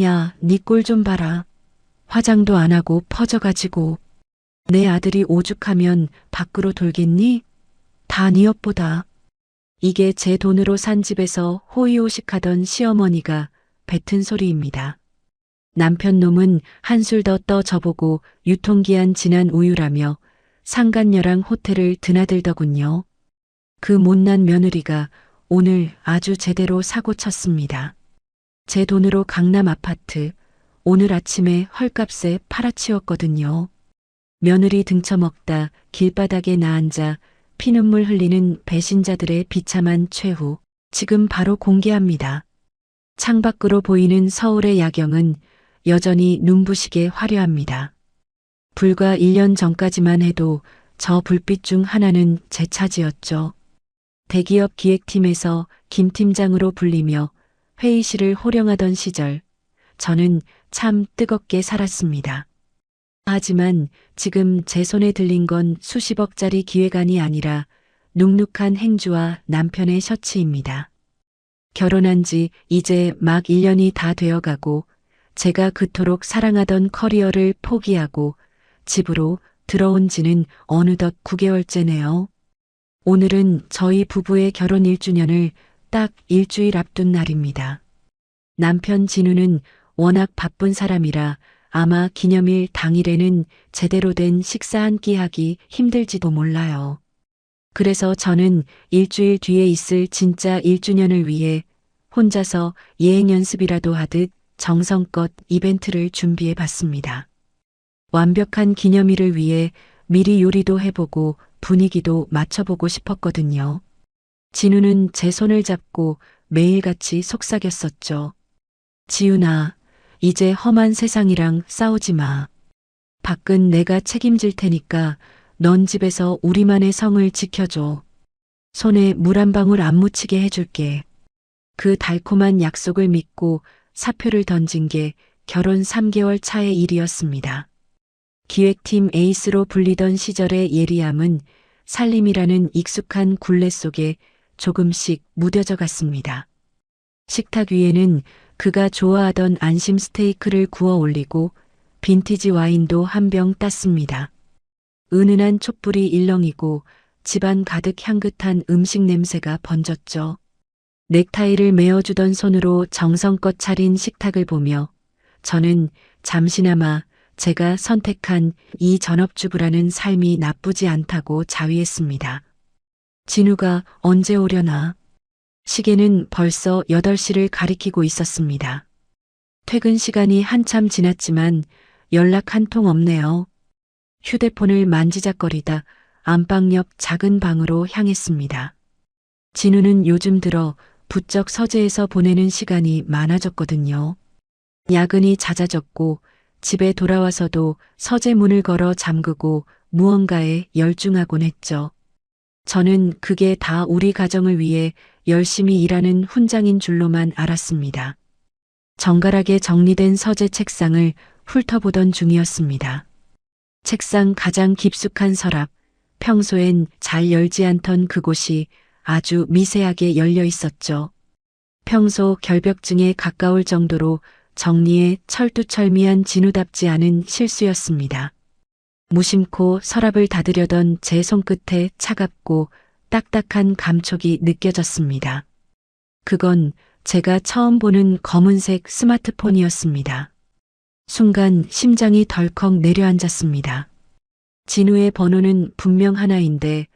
야, 네 꼴 좀 봐라. 화장도 안 하고 퍼져가지고. 내 아들이 오죽하면 밖으로 돌겠니? 다 네 엿보다. 이게 제 돈으로 산 집에서 호의호식하던 시어머니가 뱉은 소리입니다. 남편 놈은 한술 더 떠 저보고 유통기한 지난 우유라며 상간녀랑 호텔을 드나들더군요. 그 못난 며느리가 오늘 아주 제대로 사고 쳤습니다. 제 돈으로 강남 아파트 오늘 아침에 헐값에 팔아치웠거든요. 며느리 등쳐먹다 길바닥에 나앉아 피눈물 흘리는 배신자들의 비참한 최후 지금 바로 공개합니다. 창밖으로 보이는 서울의 야경은 여전히 눈부시게 화려합니다. 불과 1년 전까지만 해도 저 불빛 중 하나는 제 차지였죠. 대기업 기획팀에서 김 팀장으로 불리며 회의실을 호령하던 시절 저는 참 뜨겁게 살았습니다. 하지만 지금 제 손에 들린 건 수십억짜리 기획안이 아니라 눅눅한 행주와 남편의 셔츠입니다. 결혼한 지 이제 막 1년이 다 되어가고 제가 그토록 사랑하던 커리어를 포기하고 집으로 들어온 지는 어느덧 9개월째네요. 오늘은 저희 부부의 결혼 1주년을 딱 일주일 앞둔 날입니다. 남편 진우는 워낙 바쁜 사람이라 아마 기념일 당일에는 제대로 된 식사 한 끼 하기 힘들지도 몰라요. 그래서 저는 일주일 뒤에 있을 진짜 1주년을 위해 혼자서 예행 연습이라도 하듯 정성껏 이벤트를 준비해 봤습니다. 완벽한 기념일을 위해 미리 요리도 해보고 분위기도 맞춰보고 싶었거든요. 진우는 제 손을 잡고 매일같이 속삭였었죠. 지훈아, 이제 험한 세상이랑 싸우지 마. 밖은 내가 책임질 테니까 넌 집에서 우리만의 성을 지켜줘. 손에 물 한 방울 안 묻히게 해줄게. 그 달콤한 약속을 믿고 사표를 던진 게 결혼 3개월 차의 일이었습니다. 기획팀 에이스로 불리던 시절의 예리함은 살림이라는 익숙한 굴레 속에 조금씩 무뎌져 갔습니다. 식탁 위에는 그가 좋아하던 안심 스테이크를 구워 올리고 빈티지 와인도 한 병 땄습니다. 은은한 촛불이 일렁이고 집안 가득 향긋한 음식 냄새가 번졌죠. 넥타이를 메어주던 손으로 정성껏 차린 식탁을 보며 저는 잠시나마 제가 선택한 이 전업주부라는 삶이 나쁘지 않다고 자위했습니다. 진우가 언제 오려나? 시계는 벌써 8시를 가리키고 있었습니다. 퇴근 시간이 한참 지났지만 연락 한 통 없네요. 휴대폰을 만지작거리다 안방 옆 작은 방으로 향했습니다. 진우는 요즘 들어 부쩍 서재에서 보내는 시간이 많아졌거든요. 야근이 잦아졌고 집에 돌아와서도 서재 문을 걸어 잠그고 무언가에 열중하곤 했죠. 저는 그게 다 우리 가정을 위해 열심히 일하는 훈장인 줄로만 알았습니다. 정갈하게 정리된 서재 책상을 훑어보던 중이었습니다. 책상 가장 깊숙한 서랍, 평소엔 잘 열지 않던 그곳이 아주 미세하게 열려 있었죠. 평소 결벽증에 가까울 정도로 정리에 철두철미한 진우답지 않은 실수였습니다. 무심코 서랍을 닫으려던 제 손끝에 차갑고 딱딱한 감촉이 느껴졌습니다. 그건 제가 처음 보는 검은색 스마트폰이었습니다. 순간 심장이 덜컥 내려앉았습니다. 진우의 번호는 분명 하나인데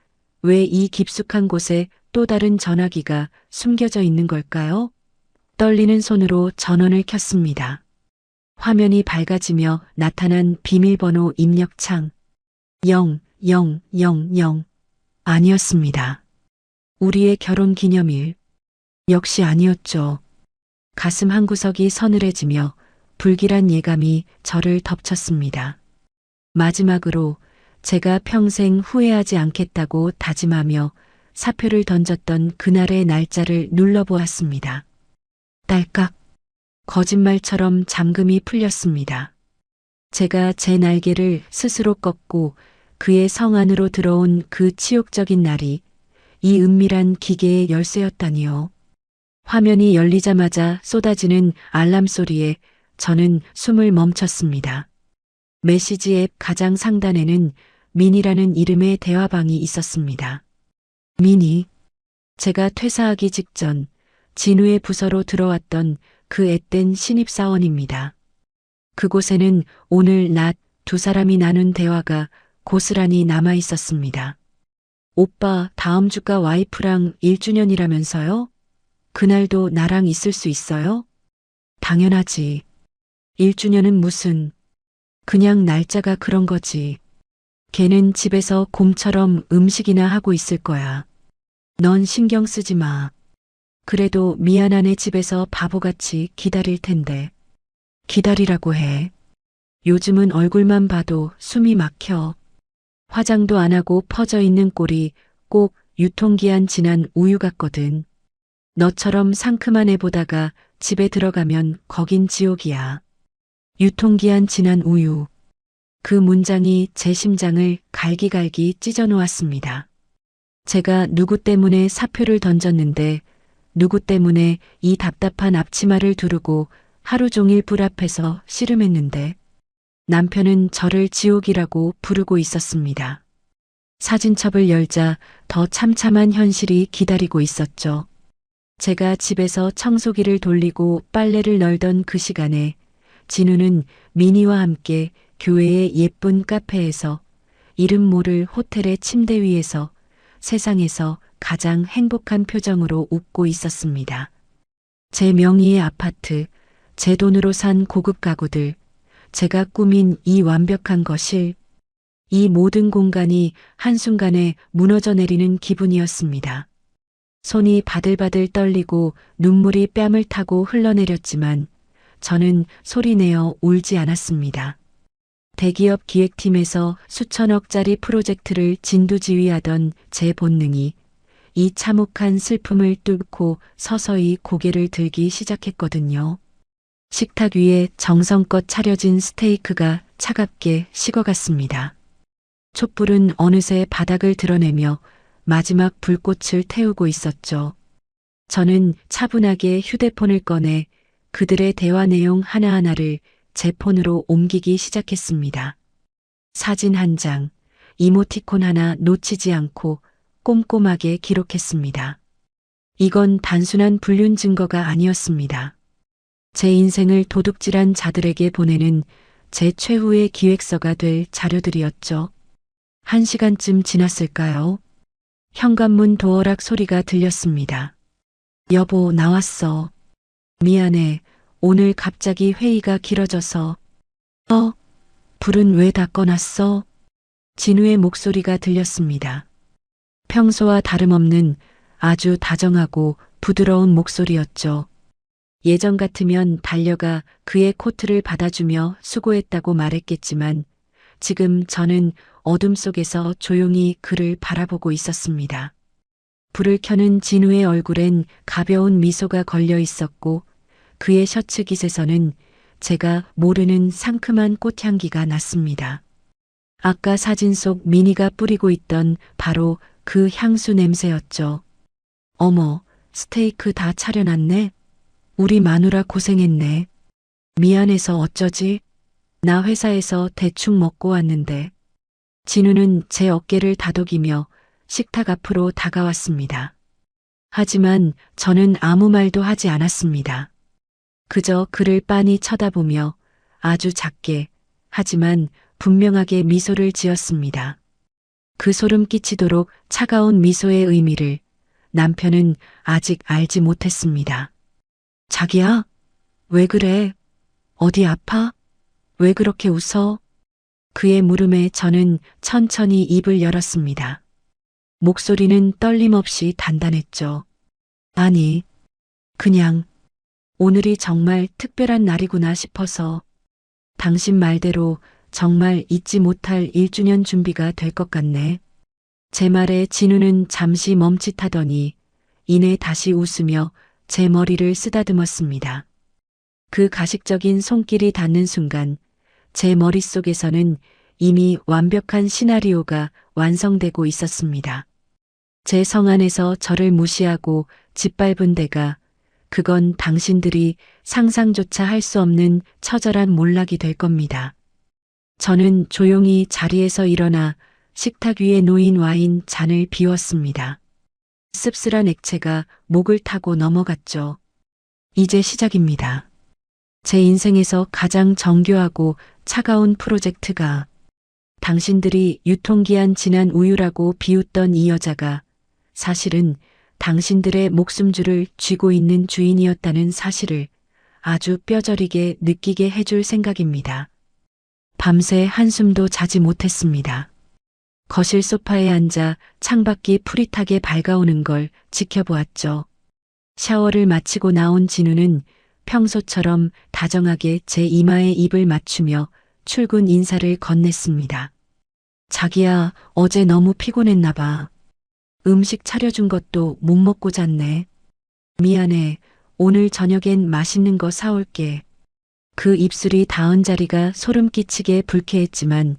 왜 이 깊숙한 곳에 또 다른 전화기가 숨겨져 있는 걸까요? 떨리는 손으로 전원을 켰습니다. 화면이 밝아지며 나타난 비밀번호 입력창 0000 아니었습니다. 우리의 결혼 기념일 역시 아니었죠. 가슴 한구석이 서늘해지며 불길한 예감이 저를 덮쳤습니다. 마지막으로 제가 평생 후회하지 않겠다고 다짐하며 사표를 던졌던 그날의 날짜를 눌러보았습니다. 딸깍. 거짓말처럼 잠금이 풀렸습니다. 제가 제 날개를 스스로 꺾고 그의 성 안으로 들어온 그 치욕적인 날이 이 은밀한 기계의 열쇠였다니요. 화면이 열리자마자 쏟아지는 알람 소리에 저는 숨을 멈췄습니다. 메시지 앱 가장 상단에는 민이라는 이름의 대화방이 있었습니다. 민이. 제가 퇴사하기 직전 진우의 부서로 들어왔던 그 앳된 신입사원입니다. 그곳에는 오늘 낮 두 사람이 나눈 대화가 고스란히 남아 있었습니다. 오빠, 다음 주가 와이프랑 1주년이라면서요? 그날도 나랑 있을 수 있어요? 당연하지. 1주년은 무슨, 그냥 날짜가 그런 거지. 걔는 집에서 곰처럼 음식이나 하고 있을 거야. 넌 신경 쓰지 마. 그래도 미안하네 집에서 바보같이 기다릴 텐데. 기다리라고 해. 요즘은 얼굴만 봐도 숨이 막혀. 화장도 안 하고 퍼져 있는 꼴이 꼭 유통기한 지난 우유 같거든. 너처럼 상큼한 애 보다가 집에 들어가면 거긴 지옥이야. 유통기한 지난 우유. 그 문장이 제 심장을 갈기갈기 찢어 놓았습니다. 제가 누구 때문에 사표를 던졌는데 누구 때문에 이 답답한 앞치마를 두르고 하루 종일 불 앞에서 씨름했는데 남편은 저를 지옥이라고 부르고 있었습니다. 사진첩을 열자 더 참참한 현실이 기다리고 있었죠. 제가 집에서 청소기를 돌리고 빨래를 널던 그 시간에 진우는 미니와 함께 교회의 예쁜 카페에서 이름 모를 호텔의 침대 위에서 세상에서 가장 행복한 표정으로 웃고 있었습니다. 제 명의의 아파트, 제 돈으로 산 고급 가구들, 제가 꾸민 이 완벽한 거실, 이 모든 공간이 한순간에 무너져 내리는 기분이었습니다. 손이 바들바들 떨리고 눈물이 뺨을 타고 흘러내렸지만 저는 소리내어 울지 않았습니다. 대기업 기획팀에서 수천억짜리 프로젝트를 진두지휘하던 제 본능이 이 참혹한 슬픔을 뚫고 서서히 고개를 들기 시작했거든요. 식탁 위에 정성껏 차려진 스테이크가 차갑게 식어갔습니다. 촛불은 어느새 바닥을 드러내며 마지막 불꽃을 태우고 있었죠. 저는 차분하게 휴대폰을 꺼내 그들의 대화 내용 하나하나를 제 폰으로 옮기기 시작했습니다. 사진 한 장, 이모티콘 하나 놓치지 않고 꼼꼼하게 기록했습니다. 이건 단순한 불륜 증거가 아니었습니다. 제 인생을 도둑질한 자들에게 보내는 제 최후의 기획서가 될 자료들이었죠. 1시간쯤 지났을까요? 현관문 도어락 소리가 들렸습니다. 여보, 나왔어. 미안해. 오늘 갑자기 회의가 길어져서. 불은 왜 다 꺼놨어? 진우의 목소리가 들렸습니다. 평소와 다름없는 아주 다정하고 부드러운 목소리였죠. 예전 같으면 달려가 그의 코트를 받아주며 수고했다고 말했겠지만 지금 저는 어둠 속에서 조용히 그를 바라보고 있었습니다. 불을 켜는 진우의 얼굴엔 가벼운 미소가 걸려 있었고 그의 셔츠 깃에서는 제가 모르는 상큼한 꽃향기가 났습니다. 아까 사진 속 미니가 뿌리고 있던 바로 그 향수 냄새였죠. 어머, 스테이크 다 차려놨네. 우리 마누라 고생했네. 미안해서 어쩌지? 나 회사에서 대충 먹고 왔는데. 진우는 제 어깨를 다독이며 식탁 앞으로 다가왔습니다. 하지만 저는 아무 말도 하지 않았습니다. 그저 그를 빤히 쳐다보며 아주 작게 하지만 분명하게 미소를 지었습니다. 그 소름 끼치도록 차가운 미소의 의미를 남편은 아직 알지 못했습니다. 자기야, 왜 그래? 어디 아파? 왜 그렇게 웃어? 그의 물음에 저는 천천히 입을 열었습니다. 목소리는 떨림 없이 단단했죠. 아니, 그냥 오늘이 정말 특별한 날이구나 싶어서 당신 말대로 정말 잊지 못할 1주년 준비가 될 것 같네. 제 말에 진우는 잠시 멈칫하더니 이내 다시 웃으며 제 머리를 쓰다듬었습니다. 그 가식적인 손길이 닿는 순간 제 머릿속에서는 이미 완벽한 시나리오가 완성되고 있었습니다. 제 성 안에서 저를 무시하고 짓밟은 데가 그건 당신들이 상상조차 할 수 없는 처절한 몰락이 될 겁니다. 저는 조용히 자리에서 일어나 식탁 위에 놓인 와인 잔을 비웠습니다. 씁쓸한 액체가 목을 타고 넘어갔죠. 이제 시작입니다. 제 인생에서 가장 정교하고 차가운 프로젝트가 당신들이 유통기한 지난 우유라고 비웃던 이 여자가 사실은 당신들의 목숨줄을 쥐고 있는 주인이었다는 사실을 아주 뼈저리게 느끼게 해줄 생각입니다. 밤새 한숨도 자지 못했습니다. 거실 소파에 앉아 창밖이 푸릿하게 밝아오는 걸 지켜보았죠. 샤워를 마치고 나온 진우는 평소처럼 다정하게 제 이마에 입을 맞추며 출근 인사를 건넸습니다. 자기야, 어제 너무 피곤했나 봐. 음식 차려준 것도 못 먹고 잤네. 미안해. 오늘 저녁엔 맛있는 거 사올게. 그 입술이 닿은 자리가 소름 끼치게 불쾌했지만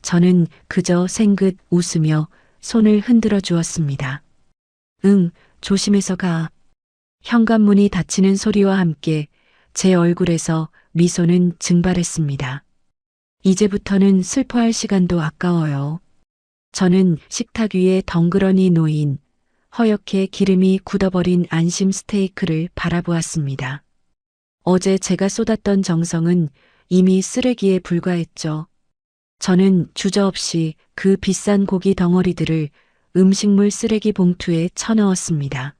저는 그저 생긋 웃으며 손을 흔들어 주었습니다. 응, 조심해서 가. 현관문이 닫히는 소리와 함께 제 얼굴에서 미소는 증발했습니다. 이제부터는 슬퍼할 시간도 아까워요. 저는 식탁 위에 덩그러니 놓인 허옇게 기름이 굳어버린 안심 스테이크를 바라보았습니다. 어제 제가 쏟았던 정성은 이미 쓰레기에 불과했죠. 저는 주저없이 그 비싼 고기 덩어리들을 음식물 쓰레기 봉투에 쳐넣었습니다.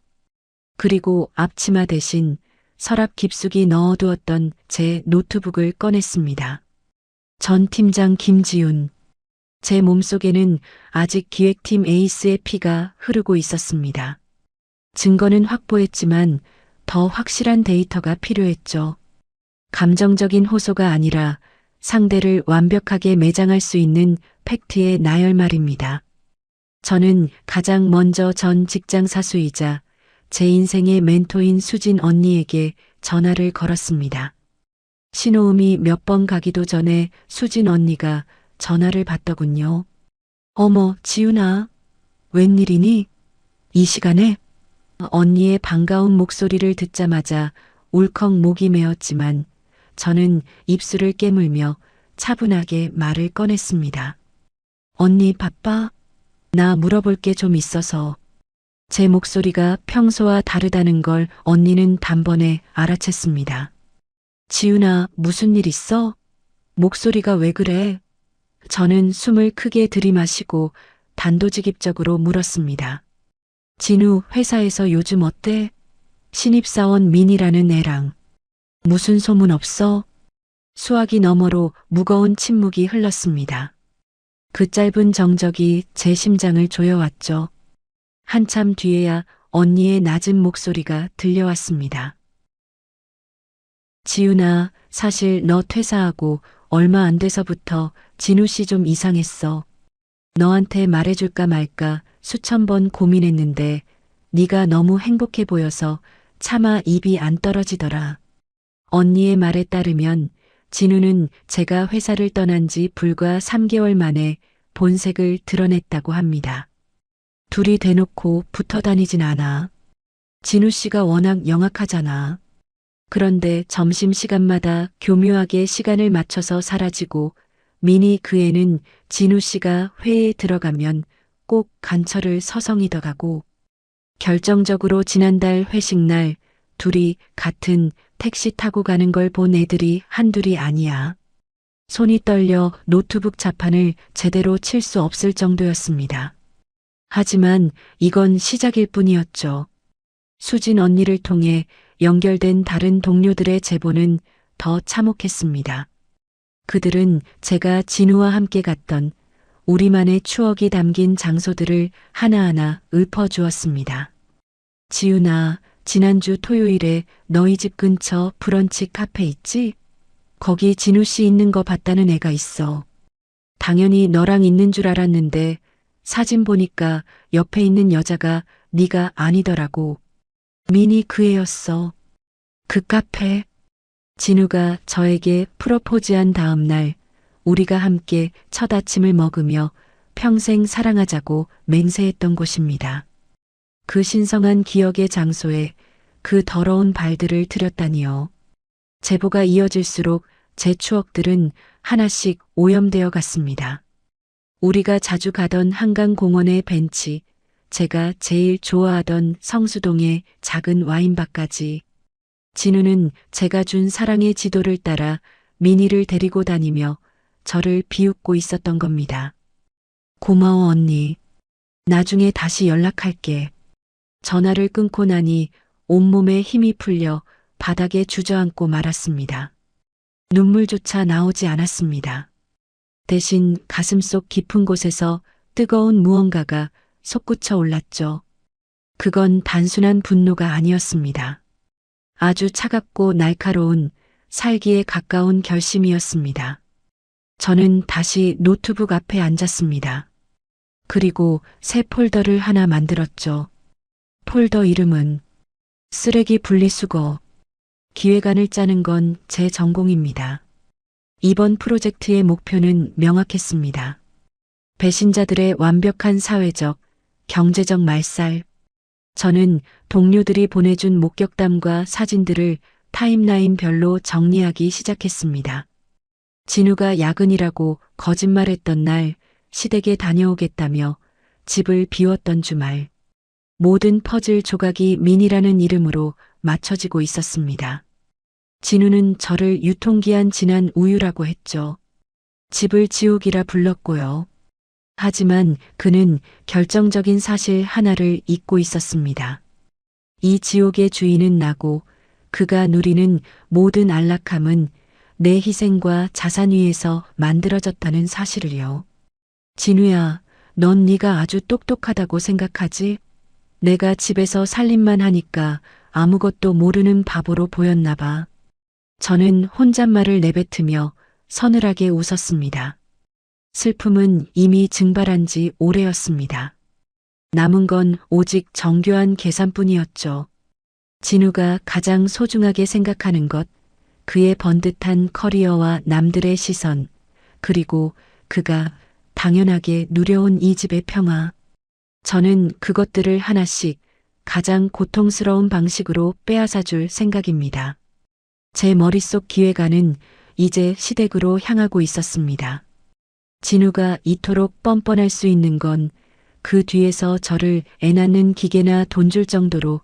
그리고 앞치마 대신 서랍 깊숙이 넣어두었던 제 노트북을 꺼냈습니다. 전 팀장 김지훈. 제 몸속에는 아직 기획팀 에이스의 피가 흐르고 있었습니다. 증거는 확보했지만 더 확실한 데이터가 필요했죠. 감정적인 호소가 아니라 상대를 완벽하게 매장할 수 있는 팩트의 나열말입니다. 저는 가장 먼저 전 직장 사수이자 제 인생의 멘토인 수진 언니에게 전화를 걸었습니다. 신호음이 몇 번 가기도 전에 수진 언니가 전화를 받더군요. 어머, 지훈아. 웬일이니? 이 시간에? 언니의 반가운 목소리를 듣자마자 울컥 목이 메었지만 저는 입술을 깨물며 차분하게 말을 꺼냈습니다. 언니 바빠? 나 물어볼 게 좀 있어서. 제 목소리가 평소와 다르다는 걸 언니는 단번에 알아챘습니다. 지훈아, 무슨 일 있어? 목소리가 왜 그래? 저는 숨을 크게 들이마시고 단도직입적으로 물었습니다. 진우, 회사에서 요즘 어때? 신입사원 민이라는 애랑. 무슨 소문 없어? 수화기 너머로 무거운 침묵이 흘렀습니다. 그 짧은 정적이 제 심장을 조여왔죠. 한참 뒤에야 언니의 낮은 목소리가 들려왔습니다. 지훈아, 사실 너 퇴사하고 얼마 안 돼서부터 진우 씨 좀 이상했어. 너한테 말해줄까 말까 수천 번 고민했는데 네가 너무 행복해 보여서 차마 입이 안 떨어지더라. 언니의 말에 따르면 진우는 제가 회사를 떠난 지 불과 3개월 만에 본색을 드러냈다고 합니다. 둘이 대놓고 붙어 다니진 않아. 진우 씨가 워낙 영악하잖아. 그런데 점심시간마다 교묘하게 시간을 맞춰서 사라지고 민이 그 애는 진우 씨가 회의에 들어가면 꼭 간처를 서성이더가고 결정적으로 지난달 회식날 둘이 같은 택시 타고 가는 걸 본 애들이 한둘이 아니야. 손이 떨려 노트북 자판을 제대로 칠 수 없을 정도였습니다. 하지만 이건 시작일 뿐이었죠. 수진 언니를 통해 연결된 다른 동료들의 제보는 더 참혹했습니다. 그들은 제가 진우와 함께 갔던 우리만의 추억이 담긴 장소들을 하나하나 읊어주었습니다. 지훈아, 지난주 토요일에 너희 집 근처 브런치 카페 있지? 거기 진우 씨 있는 거 봤다는 애가 있어. 당연히 너랑 있는 줄 알았는데 사진 보니까 옆에 있는 여자가 네가 아니더라고. 민이 그 애였어. 그 카페. 진우가 저에게 프로포즈한 다음 날 우리가 함께 첫 아침을 먹으며 평생 사랑하자고 맹세했던 곳입니다. 그 신성한 기억의 장소에 그 더러운 발들을 들였다니요. 제보가 이어질수록 제 추억들은 하나씩 오염되어 갔습니다. 우리가 자주 가던 한강공원의 벤치, 제가 제일 좋아하던 성수동의 작은 와인바까지. 진우는 제가 준 사랑의 지도를 따라 미니를 데리고 다니며 저를 비웃고 있었던 겁니다. 고마워 언니. 나중에 다시 연락할게. 전화를 끊고 나니 온몸에 힘이 풀려 바닥에 주저앉고 말았습니다. 눈물조차 나오지 않았습니다. 대신 가슴속 깊은 곳에서 뜨거운 무언가가 솟구쳐 올랐죠. 그건 단순한 분노가 아니었습니다. 아주 차갑고 날카로운 살기에 가까운 결심이었습니다. 저는 다시 노트북 앞에 앉았습니다. 그리고 새 폴더를 하나 만들었죠. 폴더 이름은 쓰레기 분리수거. 기획안을 짜는 건 제 전공입니다. 이번 프로젝트의 목표는 명확했습니다. 배신자들의 완벽한 사회적, 경제적 말살. 저는 동료들이 보내준 목격담과 사진들을 타임라인별로 정리하기 시작했습니다. 진우가 야근이라고 거짓말했던 날 시댁에 다녀오겠다며 집을 비웠던 주말. 모든 퍼즐 조각이 민이라는 이름으로 맞춰지고 있었습니다. 진우는 저를 유통기한 지난 우유라고 했죠. 집을 지옥이라 불렀고요. 하지만 그는 결정적인 사실 하나를 잊고 있었습니다. 이 지옥의 주인은 나고 그가 누리는 모든 안락함은 내 희생과 자산 위에서 만들어졌다는 사실을요. 진우야, 넌 네가 아주 똑똑하다고 생각하지? 내가 집에서 살림만 하니까 아무것도 모르는 바보로 보였나 봐. 저는 혼잣말을 내뱉으며 서늘하게 웃었습니다. 슬픔은 이미 증발한 지 오래였습니다. 남은 건 오직 정교한 계산뿐이었죠. 진우가 가장 소중하게 생각하는 것, 그의 번듯한 커리어와 남들의 시선, 그리고 그가 당연하게 누려온 이 집의 평화. 저는 그것들을 하나씩 가장 고통스러운 방식으로 빼앗아 줄 생각입니다. 제 머릿속 기획안은 이제 시댁으로 향하고 있었습니다. 진우가 이토록 뻔뻔할 수 있는 건 그 뒤에서 저를 애 낳는 기계나 돈 줄 정도로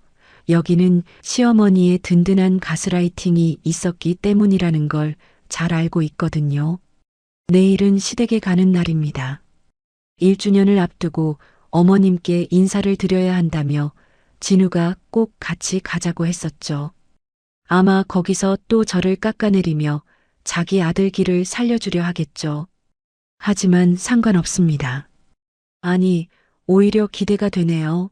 여기는 시어머니의 든든한 가스라이팅이 있었기 때문이라는 걸 잘 알고 있거든요. 내일은 시댁에 가는 날입니다. 1주년을 앞두고 어머님께 인사를 드려야 한다며 진우가 꼭 같이 가자고 했었죠. 아마 거기서 또 저를 깎아내리며 자기 아들 길을 살려주려 하겠죠. 하지만 상관없습니다. 아니, 오히려 기대가 되네요.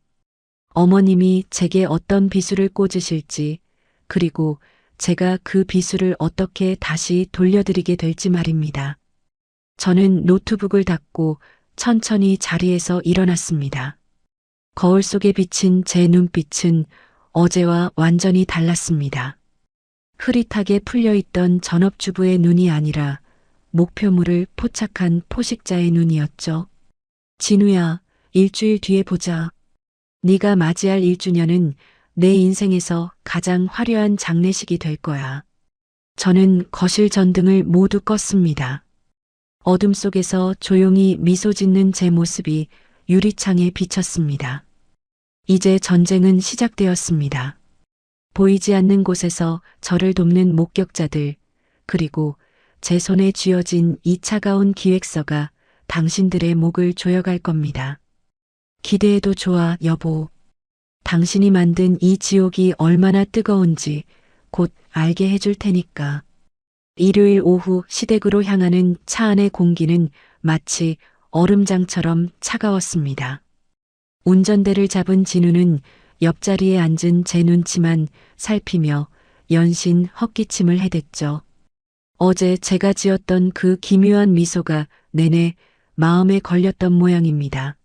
어머님이 제게 어떤 비수를 꽂으실지, 그리고 제가 그 비수를 어떻게 다시 돌려드리게 될지 말입니다. 저는 노트북을 닫고 천천히 자리에서 일어났습니다. 거울 속에 비친 제 눈빛은 어제와 완전히 달랐습니다. 흐릿하게 풀려있던 전업주부의 눈이 아니라 목표물을 포착한 포식자의 눈이었죠. 진우야, 일주일 뒤에 보자. 네가 맞이할 1주년은 내 인생에서 가장 화려한 장례식이 될 거야. 저는 거실 전등을 모두 껐습니다. 어둠 속에서 조용히 미소 짓는 제 모습이 유리창에 비쳤습니다. 이제 전쟁은 시작되었습니다. 보이지 않는 곳에서 저를 돕는 목격자들, 그리고 제 손에 쥐어진 이 차가운 기획서가 당신들의 목을 조여갈 겁니다. 기대해도 좋아, 여보. 당신이 만든 이 지옥이 얼마나 뜨거운지 곧 알게 해줄 테니까. 일요일 오후 시댁으로 향하는 차 안의 공기는 마치 얼음장처럼 차가웠습니다. 운전대를 잡은 진우는 옆자리에 앉은 제 눈치만 살피며 연신 헛기침을 해댔죠. 어제 제가 지었던 그 기묘한 미소가 내내 마음에 걸렸던 모양입니다.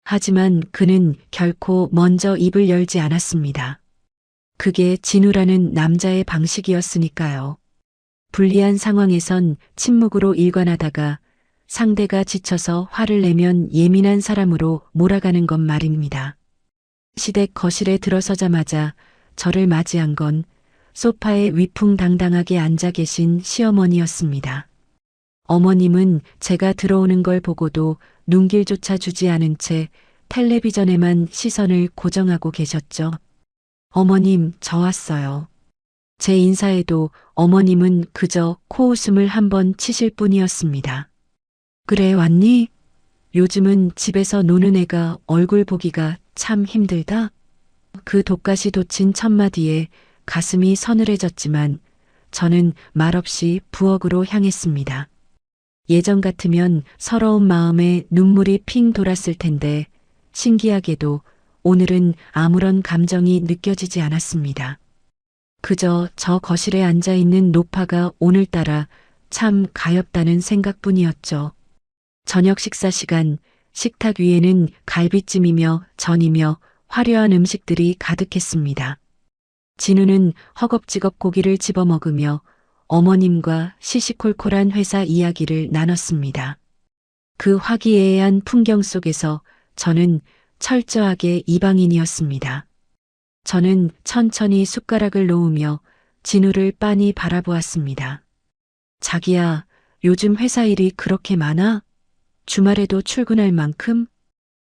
하지만 그는 결코 먼저 입을 열지 않았습니다. 그게 진우라는 남자의 방식이었으니까요. 불리한 상황에선 침묵으로 일관하다가 상대가 지쳐서 화를 내면 예민한 사람으로 몰아가는 것 말입니다. 시댁 거실에 들어서자마자 저를 맞이한 건 소파에 위풍당당하게 앉아 계신 시어머니였습니다. 어머님은 제가 들어오는 걸 보고도 눈길조차 주지 않은 채 텔레비전에만 시선을 고정하고 계셨죠. 어머님, 저 왔어요. 제 인사에도 어머님은 그저 코웃음을 한번 치실 뿐이었습니다. 그래, 왔니? 요즘은 집에서 노는 애가 얼굴 보기가 참 힘들다. 그 독가시 돋친 첫마디에 가슴이 서늘해졌지만 저는 말없이 부엌으로 향했습니다. 예전 같으면 서러운 마음에 눈물이 핑 돌았을 텐데 신기하게도 오늘은 아무런 감정이 느껴지지 않았습니다. 그저 저 거실에 앉아 있는 노파가 오늘따라 참 가엾다는 생각뿐이었죠. 저녁 식사 시간, 식탁 위에는 갈비찜이며 전이며 화려한 음식들이 가득했습니다. 진우는 허겁지겁 고기를 집어 먹으며 어머님과 시시콜콜한 회사 이야기를 나눴습니다. 그 화기애애한 풍경 속에서 저는 철저하게 이방인이었습니다. 저는 천천히 숟가락을 놓으며 진우를 빤히 바라보았습니다. 자기야, 요즘 회사 일이 그렇게 많아? 주말에도 출근할 만큼?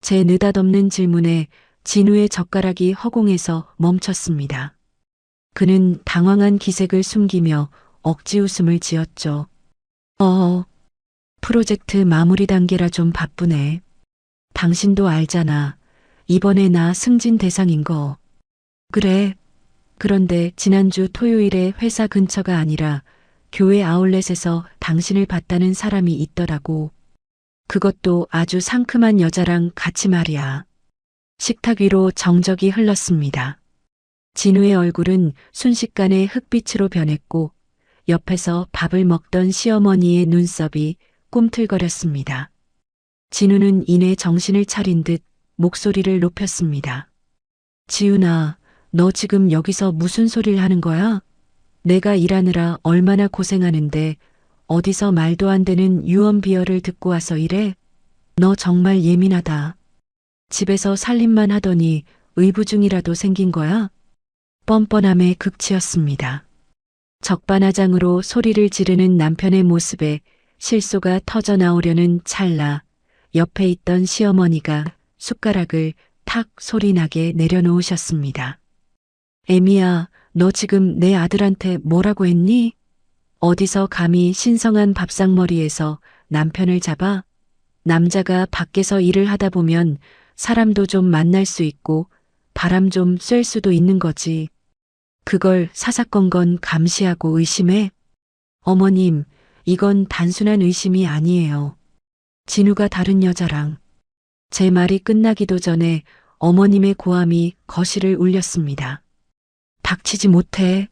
제 느닷없는 질문에 진우의 젓가락이 허공에서 멈췄습니다. 그는 당황한 기색을 숨기며 억지 웃음을 지었죠. 프로젝트 마무리 단계라 좀 바쁘네. 당신도 알잖아. 이번에 나 승진 대상인 거. 그래. 그런데 지난주 토요일에 회사 근처가 아니라 교회 아울렛에서 당신을 봤다는 사람이 있더라고. 그것도 아주 상큼한 여자랑 같이 말이야. 식탁 위로 정적이 흘렀습니다. 진우의 얼굴은 순식간에 흑빛으로 변했고 옆에서 밥을 먹던 시어머니의 눈썹이 꿈틀거렸습니다. 진우는 이내 정신을 차린 듯 목소리를 높였습니다. 지훈아, 너 지금 여기서 무슨 소리를 하는 거야? 내가 일하느라 얼마나 고생하는데 어디서 말도 안 되는 유언비어를 듣고 와서 이래? 너 정말 예민하다. 집에서 살림만 하더니 의부중이라도 생긴 거야? 뻔뻔함의 극치였습니다. 적반하장으로 소리를 지르는 남편의 모습에 실소가 터져 나오려는 찰나 옆에 있던 시어머니가 숟가락을 탁 소리나게 내려놓으셨습니다. 애미야, 너 지금 내 아들한테 뭐라고 했니? 어디서 감히 신성한 밥상머리에서 남편을 잡아? 남자가 밖에서 일을 하다 보면 사람도 좀 만날 수 있고 바람 좀 쐴 수도 있는 거지. 그걸 사사건건 감시하고 의심해? 어머님, 이건 단순한 의심이 아니에요. 진우가 다른 여자랑. 제 말이 끝나기도 전에 어머님의 고함이 거실을 울렸습니다. 닥치지 못해.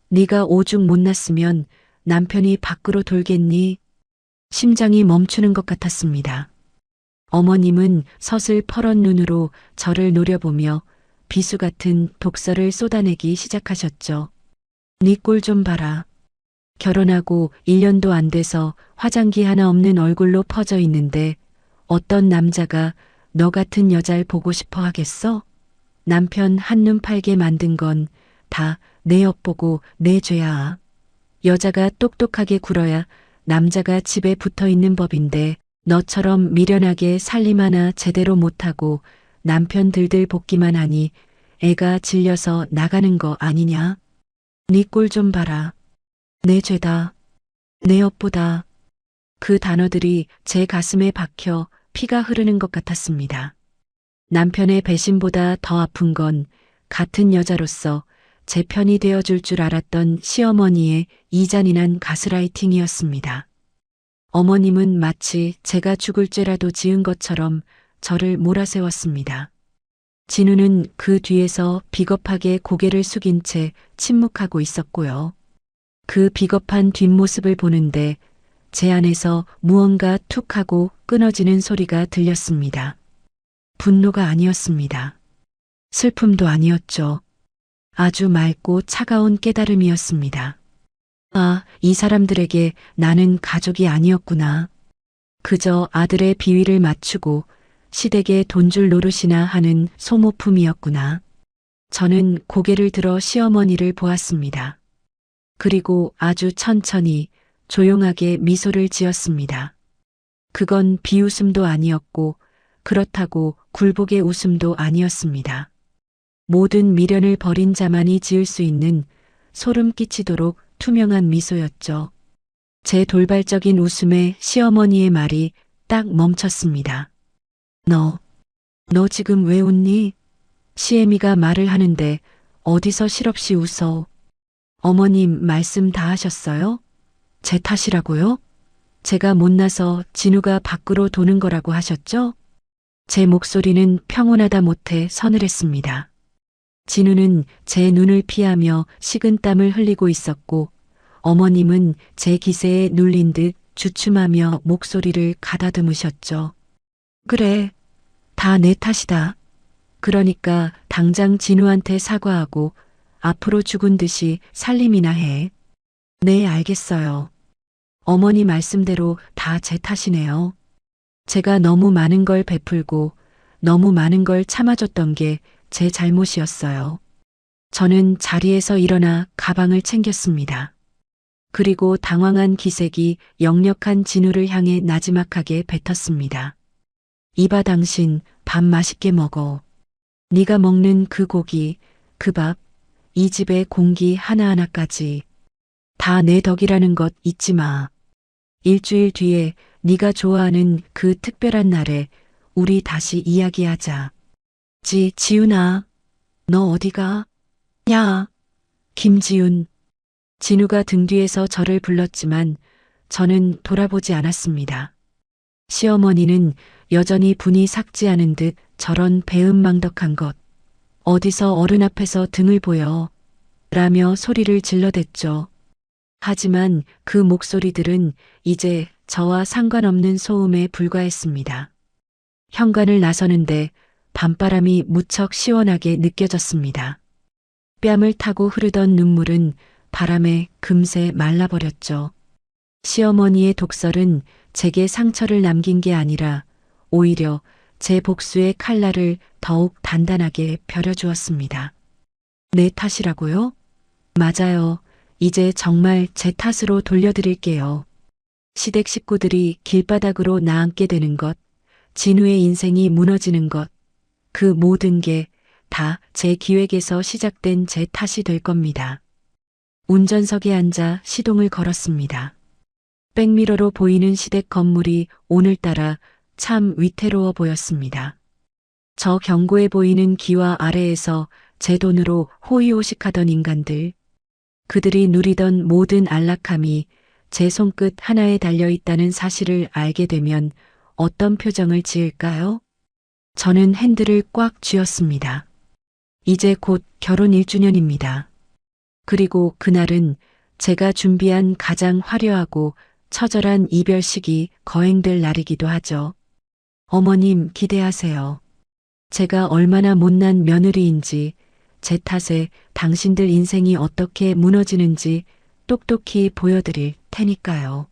네가 오죽 못났으면 남편이 밖으로 돌겠니? 심장이 멈추는 것 같았습니다. 어머님은 서슬 퍼런 눈으로 저를 노려보며 비수 같은 독설을 쏟아내기 시작하셨죠. 네 꼴 좀 봐라. 결혼하고 1년도 안 돼서 화장기 하나 없는 얼굴로 퍼져 있는데 어떤 남자가 너 같은 여자를 보고 싶어 하겠어? 남편 한눈 팔게 만든 건 다 내 엿보고 내 죄야. 여자가 똑똑하게 굴어야 남자가 집에 붙어 있는 법인데 너처럼 미련하게 살림 하나 제대로 못하고 남편 들들 볶기만 하니 애가 질려서 나가는 거 아니냐? 네 꼴 좀 봐라. 내 죄다. 내 엿보다. 그 단어들이 제 가슴에 박혀 피가 흐르는 것 같았습니다. 남편의 배신보다 더 아픈 건 같은 여자로서 제 편이 되어줄 줄 알았던 시어머니의 이잔인한 가스라이팅이었습니다. 어머님은 마치 제가 죽을 죄라도 지은 것처럼 저를 몰아세웠습니다. 진우는 그 뒤에서 비겁하게 고개를 숙인 채 침묵하고 있었고요. 그 비겁한 뒷모습을 보는데 제 안에서 무언가 툭 하고 끊어지는 소리가 들렸습니다. 분노가 아니었습니다. 슬픔도 아니었죠. 아주 맑고 차가운 깨달음이었습니다. 아, 이 사람들에게 나는 가족이 아니었구나. 그저 아들의 비위를 맞추고 시댁에 돈 줄 노릇이나 하는 소모품이었구나. 저는 고개를 들어 시어머니를 보았습니다. 그리고 아주 천천히 조용하게 미소를 지었습니다. 그건 비웃음도 아니었고 그렇다고 굴복의 웃음도 아니었습니다. 모든 미련을 버린 자만이 지을 수 있는 소름 끼치도록 투명한 미소였죠. 제 돌발적인 웃음에 시어머니의 말이 딱 멈췄습니다. 너 지금 왜 웃니? 시애미가 말을 하는데 어디서 실없이 웃어? 어머님 말씀 다 하셨어요? 제 탓이라고요? 제가 못나서 진우가 밖으로 도는 거라고 하셨죠? 제 목소리는 평온하다 못해 서늘했습니다. 진우는 제 눈을 피하며 식은땀을 흘리고 있었고 어머님은 제 기세에 눌린 듯 주춤하며 목소리를 가다듬으셨죠. 그래, 다 내 탓이다. 그러니까 당장 진우한테 사과하고 앞으로 죽은 듯이 살림이나 해. 네, 알겠어요. 어머니 말씀대로 다 제 탓이네요. 제가 너무 많은 걸 베풀고 너무 많은 걸 참아줬던 게 제 잘못이었어요. 저는 자리에서 일어나 가방을 챙겼습니다. 그리고 당황한 기색이 역력한 진우를 향해 나지막하게 뱉었습니다. 이봐 당신 밥 맛있게 먹어. 네가 먹는 그 고기, 그 밥, 이 집의 공기 하나하나까지 다 내 덕이라는 것 잊지 마. 일주일 뒤에 네가 좋아하는 그 특별한 날에 우리 다시 이야기하자. 지훈아, 너 어디가? 야, 김지훈. 진우가 등 뒤에서 저를 불렀지만 저는 돌아보지 않았습니다. 시어머니는 여전히 분이 삭지 않은 듯 저런 배은망덕한 것. 어디서 어른 앞에서 등을 보여. 라며 소리를 질러댔죠. 하지만 그 목소리들은 이제 저와 상관없는 소음에 불과했습니다. 현관을 나서는데 밤바람이 무척 시원하게 느껴졌습니다. 뺨을 타고 흐르던 눈물은 바람에 금세 말라버렸죠. 시어머니의 독설은 제게 상처를 남긴 게 아니라 오히려 제 복수의 칼날을 더욱 단단하게 벼려주었습니다. 내 탓이라고요? 맞아요. 이제 정말 제 탓으로 돌려드릴게요. 시댁 식구들이 길바닥으로 나앉게 되는 것, 진우의 인생이 무너지는 것, 그 모든 게 다 제 기획에서 시작된 제 탓이 될 겁니다. 운전석에 앉아 시동을 걸었습니다. 백미러로 보이는 시댁 건물이 오늘따라 참 위태로워 보였습니다. 저 견고해 보이는 기와 아래에서 제 돈으로 호의호식하던 인간들, 그들이 누리던 모든 안락함이 제 손끝 하나에 달려 있다는 사실을 알게 되면 어떤 표정을 지을까요? 저는 핸들을 꽉 쥐었습니다. 이제 곧 결혼 1주년입니다. 그리고 그날은 제가 준비한 가장 화려하고 처절한 이별식이 거행될 날이기도 하죠. 어머님 기대하세요. 제가 얼마나 못난 며느리인지, 제 탓에 당신들 인생이 어떻게 무너지는지 똑똑히 보여드릴 테니까요.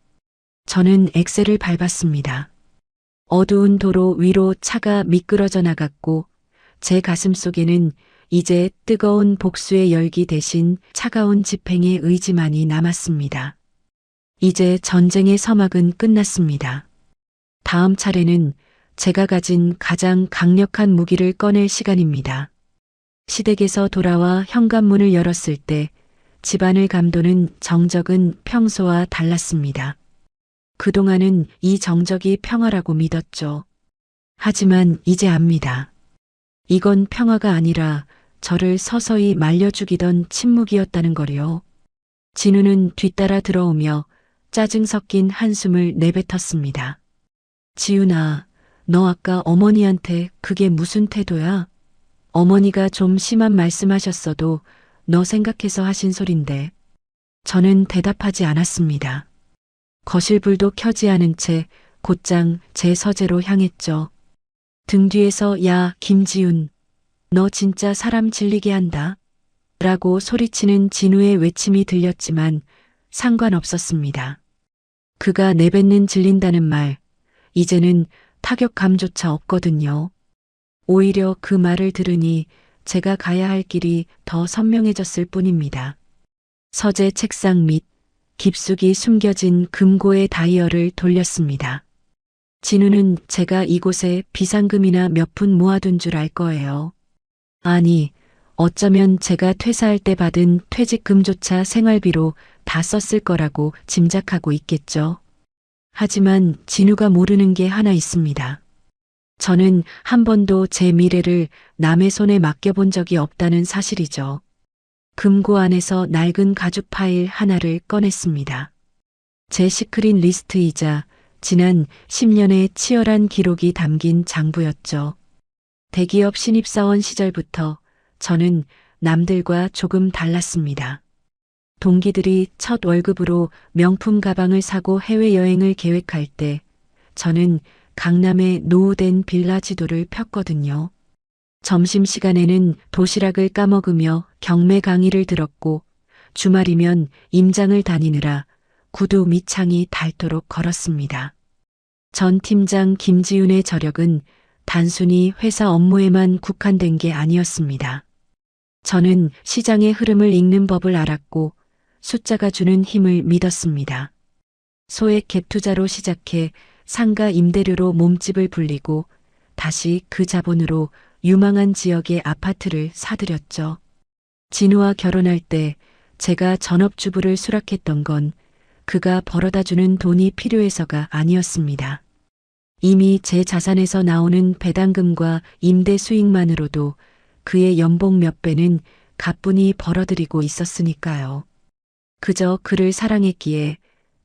저는 엑셀을 밟았습니다. 어두운 도로 위로 차가 미끄러져 나갔고 제 가슴 속에는 이제 뜨거운 복수의 열기 대신 차가운 집행의 의지만이 남았습니다. 이제 전쟁의 서막은 끝났습니다. 다음 차례는 제가 가진 가장 강력한 무기를 꺼낼 시간입니다. 시댁에서 돌아와 현관문을 열었을 때 집안을 감도는 정적은 평소와 달랐습니다. 그동안은 이 정적이 평화라고 믿었죠. 하지만 이제 압니다. 이건 평화가 아니라 저를 서서히 말려 죽이던 침묵이었다는 거요. 진우는 뒤따라 들어오며 짜증 섞인 한숨을 내뱉었습니다. 지훈아, 너 아까 어머니한테 그게 무슨 태도야? 어머니가 좀 심한 말씀하셨어도 너 생각해서 하신 소린데. 저는 대답하지 않았습니다. 거실 불도 켜지 않은 채 곧장 제 서재로 향했죠. 등 뒤에서 야, 김지훈, 너 진짜 사람 질리게 한다. 라고 소리치는 진우의 외침이 들렸지만 상관없었습니다. 그가 내뱉는 질린다는 말, 이제는 타격감조차 없거든요. 오히려 그 말을 들으니 제가 가야 할 길이 더 선명해졌을 뿐입니다. 서재 책상 밑 깊숙이 숨겨진 금고의 다이얼을 돌렸습니다. 진우는 제가 이곳에 비상금이나 몇 푼 모아둔 줄 알 거예요. 아니, 어쩌면 제가 퇴사할 때 받은 퇴직금조차 생활비로 다 썼을 거라고 짐작하고 있겠죠. 하지만 진우가 모르는 게 하나 있습니다. 저는 한 번도 제 미래를 남의 손에 맡겨본 적이 없다는 사실이죠. 금고 안에서 낡은 가죽 파일 하나를 꺼냈습니다. 제 시크릿 리스트이자 지난 10년의 치열한 기록이 담긴 장부였죠. 대기업 신입사원 시절부터 저는 남들과 조금 달랐습니다. 동기들이 첫 월급으로 명품 가방을 사고 해외여행을 계획할 때 저는 강남의 노후된 빌라 지도를 폈거든요. 점심시간에는 도시락을 까먹으며 경매 강의를 들었고 주말이면 임장을 다니느라 구두 밑창이 닳도록 걸었습니다. 전 팀장 김지윤의 저력은 단순히 회사 업무에만 국한된 게 아니었습니다. 저는 시장의 흐름을 읽는 법을 알았고 숫자가 주는 힘을 믿었습니다. 소액 갭 투자로 시작해 상가 임대료로 몸집을 불리고 다시 그 자본으로 유망한 지역의 아파트를 사들였죠. 진우와 결혼할 때 제가 전업주부를 수락했던 건 그가 벌어다주는 돈이 필요해서가 아니었습니다. 이미 제 자산에서 나오는 배당금과 임대 수익만으로도 그의 연봉 몇 배는 가뿐히 벌어들이고 있었으니까요. 그저 그를 사랑했기에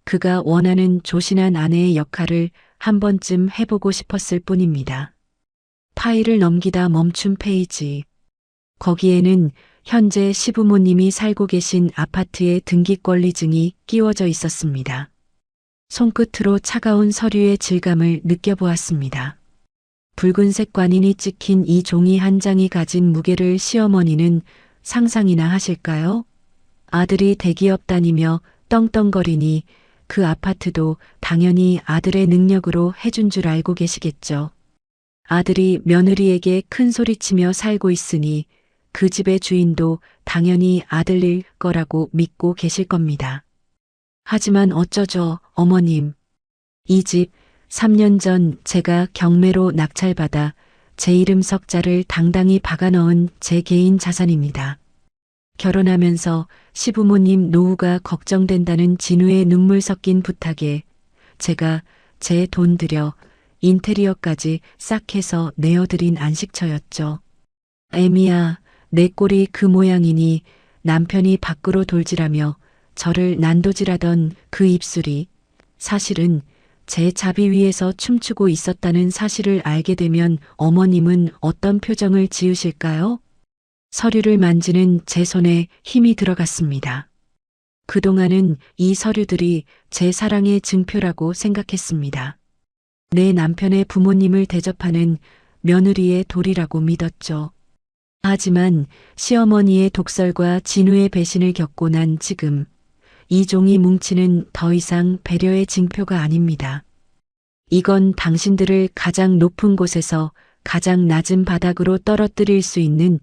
그가 원하는 조신한 아내의 역할을 한 번쯤 해보고 싶었을 뿐입니다. 파일을 넘기다 멈춘 페이지. 거기에는 현재 시부모님이 살고 계신 아파트의 등기권리증이 끼워져 있었습니다. 손끝으로 차가운 서류의 질감을 느껴보았습니다. 붉은색 관인이 찍힌 이 종이 한 장이 가진 무게를 시어머니는 상상이나 하실까요? 아들이 대기업 다니며 떵떵거리니 그 아파트도 당연히 아들의 능력으로 해준 줄 알고 계시겠죠. 아들이 며느리에게 큰 소리치며 살고 있으니 그 집의 주인도 당연히 아들일 거라고 믿고 계실 겁니다. 하지만 어쩌죠, 어머님. 이 집 3년 전 제가 경매로 낙찰받아 제 이름 석자를 당당히 박아넣은 제 개인 자산입니다. 결혼하면서 시부모님 노후가 걱정된다는 진우의 눈물 섞인 부탁에 제가 제 돈 들여 인테리어까지 싹 해서 내어드린 안식처였죠. 애미야, 내 꼴이 그 모양이니 남편이 밖으로 돌질하며 저를 난도질하던 그 입술이 사실은 제 자비 위에서 춤추고 있었다는 사실을 알게 되면 어머님은 어떤 표정을 지으실까요? 서류를 만지는 제 손에 힘이 들어갔습니다. 그동안은 이 서류들이 제 사랑의 증표라고 생각했습니다. 내 남편의 부모님을 대접하는 며느리의 도리라고 믿었죠. 하지만 시어머니의 독설과 진우의 배신을 겪고 난 지금 이 종이 뭉치는 더 이상 배려의 징표가 아닙니다. 이건 당신들을 가장 높은 곳에서 가장 낮은 바닥으로 떨어뜨릴 수 있는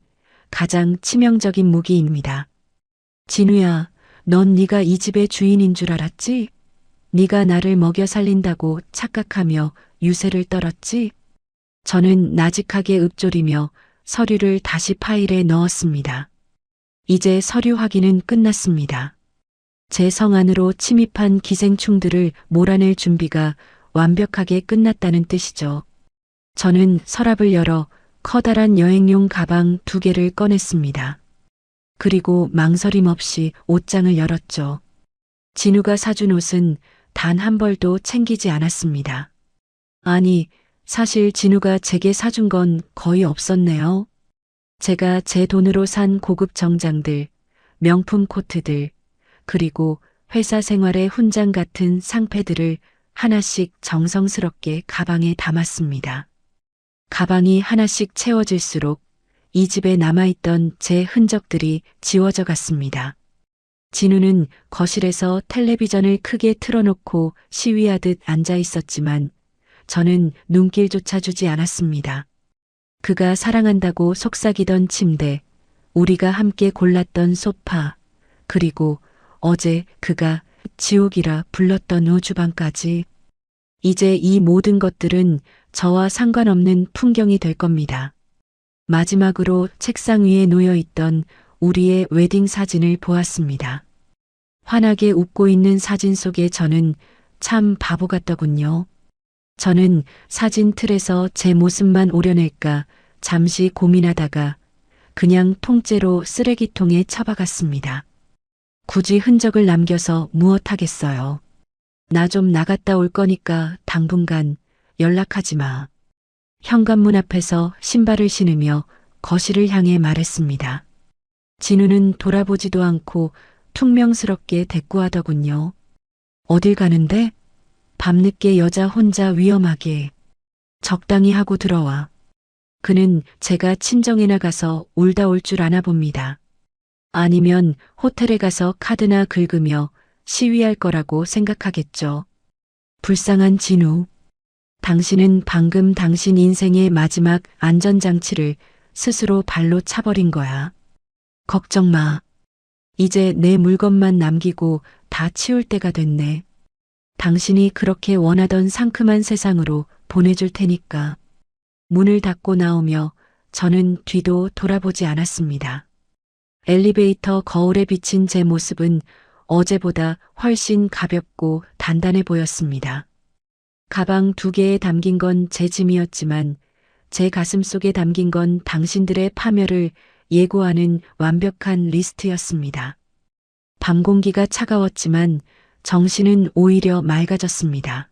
가장 치명적인 무기입니다. 진우야, 넌 네가 이 집의 주인인 줄 알았지? 네가 나를 먹여 살린다고 착각하며 유세를 떨었지? 저는 나직하게 읊조리며 서류를 다시 파일에 넣었습니다. 이제 서류 확인은 끝났습니다. 제 성 안으로 침입한 기생충들을 몰아낼 준비가 완벽하게 끝났다는 뜻이죠. 저는 서랍을 열어 커다란 여행용 가방 2개를 꺼냈습니다. 그리고 망설임 없이 옷장을 열었죠. 진우가 사준 옷은 단 한 벌도 챙기지 않았습니다. 아니, 사실 진우가 제게 사준 건 거의 없었네요. 제가 제 돈으로 산 고급 정장들, 명품 코트들, 그리고 회사 생활의 훈장 같은 상패들을 하나씩 정성스럽게 가방에 담았습니다. 가방이 하나씩 채워질수록 이 집에 남아있던 제 흔적들이 지워져 갔습니다. 진우는 거실에서 텔레비전을 크게 틀어놓고 시위하듯 앉아 있었지만 저는 눈길조차 주지 않았습니다. 그가 사랑한다고 속삭이던 침대, 우리가 함께 골랐던 소파, 그리고 어제 그가 지옥이라 불렀던 우주방까지. 이제 이 모든 것들은 저와 상관없는 풍경이 될 겁니다. 마지막으로 책상 위에 놓여 있던 우리의 웨딩 사진을 보았습니다. 환하게 웃고 있는 사진 속에 저는 참 바보 같더군요. 저는 사진 틀에서 제 모습만 오려낼까 잠시 고민하다가 그냥 통째로 쓰레기통에 처박았습니다. 굳이 흔적을 남겨서 무엇하겠어요. 나 좀 나갔다 올 거니까 당분간 연락하지 마. 현관문 앞에서 신발을 신으며 거실을 향해 말했습니다. 진우는 돌아보지도 않고 퉁명스럽게 대꾸하더군요. 어딜 가는데? 밤늦게 여자 혼자 위험하게. 적당히 하고 들어와. 그는 제가 친정에 나가서 울다 올 줄 아나 봅니다. 아니면 호텔에 가서 카드나 긁으며 시위할 거라고 생각하겠죠. 불쌍한 진우. 당신은 방금 당신 인생의 마지막 안전장치를 스스로 발로 차버린 거야. 걱정 마. 이제 내 물건만 남기고 다 치울 때가 됐네. 당신이 그렇게 원하던 상큼한 세상으로 보내줄 테니까. 문을 닫고 나오며 저는 뒤도 돌아보지 않았습니다. 엘리베이터 거울에 비친 제 모습은 어제보다 훨씬 가볍고 단단해 보였습니다. 가방 2개에 담긴 건 제 짐이었지만 제 가슴 속에 담긴 건 당신들의 파멸을 예고하는 완벽한 리스트였습니다. 밤 공기가 차가웠지만 정신은 오히려 맑아졌습니다.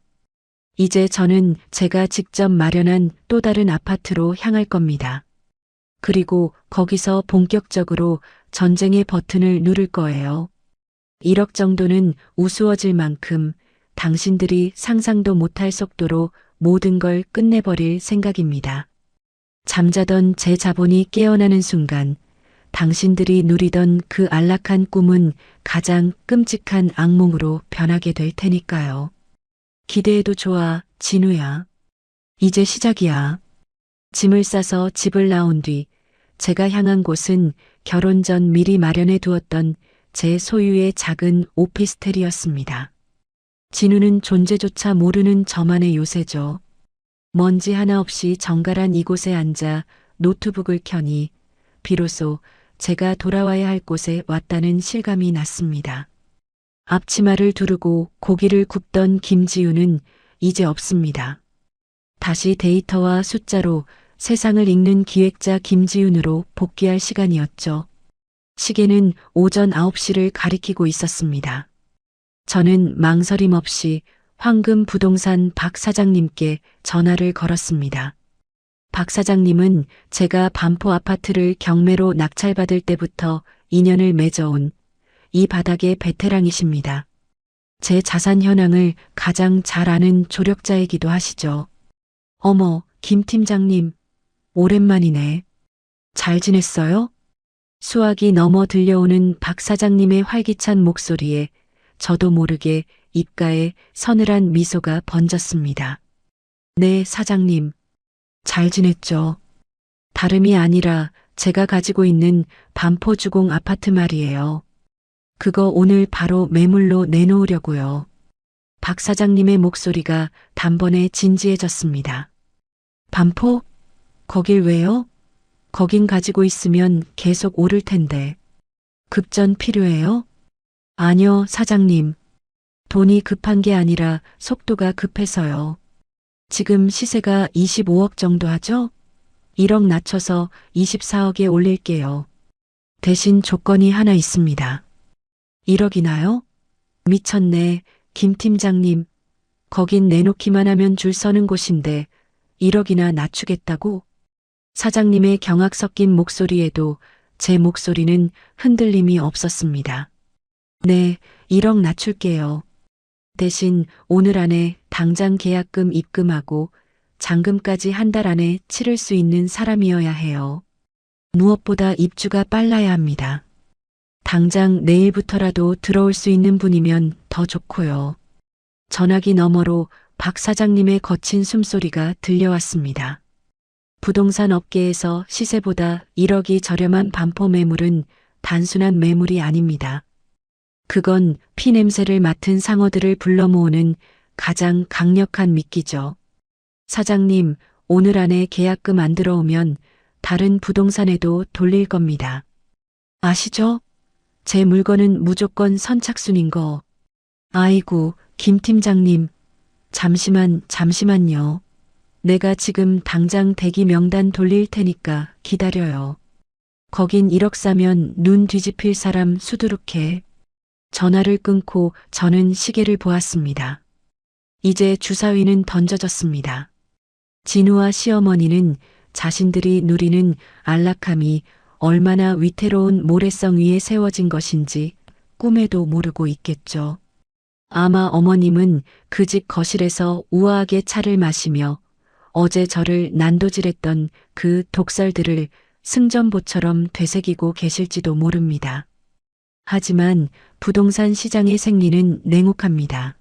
이제 저는 제가 직접 마련한 또 다른 아파트로 향할 겁니다. 그리고 거기서 본격적으로 전쟁의 버튼을 누를 거예요. 1억 정도는 우스워질 만큼 당신들이 상상도 못할 속도로 모든 걸 끝내버릴 생각입니다. 잠자던 제 자본이 깨어나는 순간 당신들이 누리던 그 안락한 꿈은 가장 끔찍한 악몽으로 변하게 될 테니까요. 기대해도 좋아, 진우야. 이제 시작이야. 짐을 싸서 집을 나온 뒤 제가 향한 곳은 결혼 전 미리 마련해 두었던 제 소유의 작은 오피스텔이었습니다. 진우는 존재조차 모르는 저만의 요새죠. 먼지 하나 없이 정갈한 이곳에 앉아 노트북을 켜니 비로소 제가 돌아와야 할 곳에 왔다는 실감이 났습니다. 앞치마를 두르고 고기를 굽던 김지우는 이제 없습니다. 다시 데이터와 숫자로 세상을 읽는 기획자 김지윤으로 복귀할 시간이었죠. 시계는 오전 9시를 가리키고 있었습니다. 저는 망설임 없이 황금 부동산 박 사장님께 전화를 걸었습니다. 박 사장님은 제가 반포 아파트를 경매로 낙찰받을 때부터 인연을 맺어온 이 바닥의 베테랑이십니다. 제 자산 현황을 가장 잘 아는 조력자이기도 하시죠. 어머, 김 팀장님, 오랜만이네. 잘 지냈어요? 수화기 넘어 들려오는 박 사장님의 활기찬 목소리에 저도 모르게 입가에 서늘한 미소가 번졌습니다. 네, 사장님. 잘 지냈죠. 다름이 아니라 제가 가지고 있는 반포주공 아파트 말이에요. 그거 오늘 바로 매물로 내놓으려고요. 박 사장님의 목소리가 단번에 진지해졌습니다. 반포? 거길 왜요? 거긴 가지고 있으면 계속 오를 텐데. 급전 필요해요? 아니요, 사장님. 돈이 급한 게 아니라 속도가 급해서요. 지금 시세가 25억 정도 하죠? 1억 낮춰서 24억에 올릴게요. 대신 조건이 하나 있습니다. 1억이나요? 미쳤네, 김 팀장님. 거긴 내놓기만 하면 줄 서는 곳인데 1억이나 낮추겠다고? 사장님의 경악 섞인 목소리에도 제 목소리는 흔들림이 없었습니다. 네, 1억 낮출게요. 대신 오늘 안에 당장 계약금 입금하고 잔금까지 한 달 안에 치를 수 있는 사람이어야 해요. 무엇보다 입주가 빨라야 합니다. 당장 내일부터라도 들어올 수 있는 분이면 더 좋고요. 전화기 너머로 박 사장님의 거친 숨소리가 들려왔습니다. 부동산 업계에서 시세보다 1억이 저렴한 반포 매물은 단순한 매물이 아닙니다. 그건 피냄새를 맡은 상어들을 불러 모으는 가장 강력한 미끼죠. 사장님, 오늘 안에 계약금 안 들어오면 다른 부동산에도 돌릴 겁니다. 아시죠? 제 물건은 무조건 선착순인 거. 아이고, 김 팀장님. 잠시만요. 내가 지금 당장 대기 명단 돌릴 테니까 기다려요. 거긴 1억 싸면 눈 뒤집힐 사람 수두룩해. 전화를 끊고 저는 시계를 보았습니다. 이제 주사위는 던져졌습니다. 진우와 시어머니는 자신들이 누리는 안락함이 얼마나 위태로운 모래성 위에 세워진 것인지 꿈에도 모르고 있겠죠. 아마 어머님은 그 집 거실에서 우아하게 차를 마시며 어제 저를 난도질했던 그 독설들을 승전보처럼 되새기고 계실지도 모릅니다. 하지만 부동산 시장의 생리는 냉혹합니다.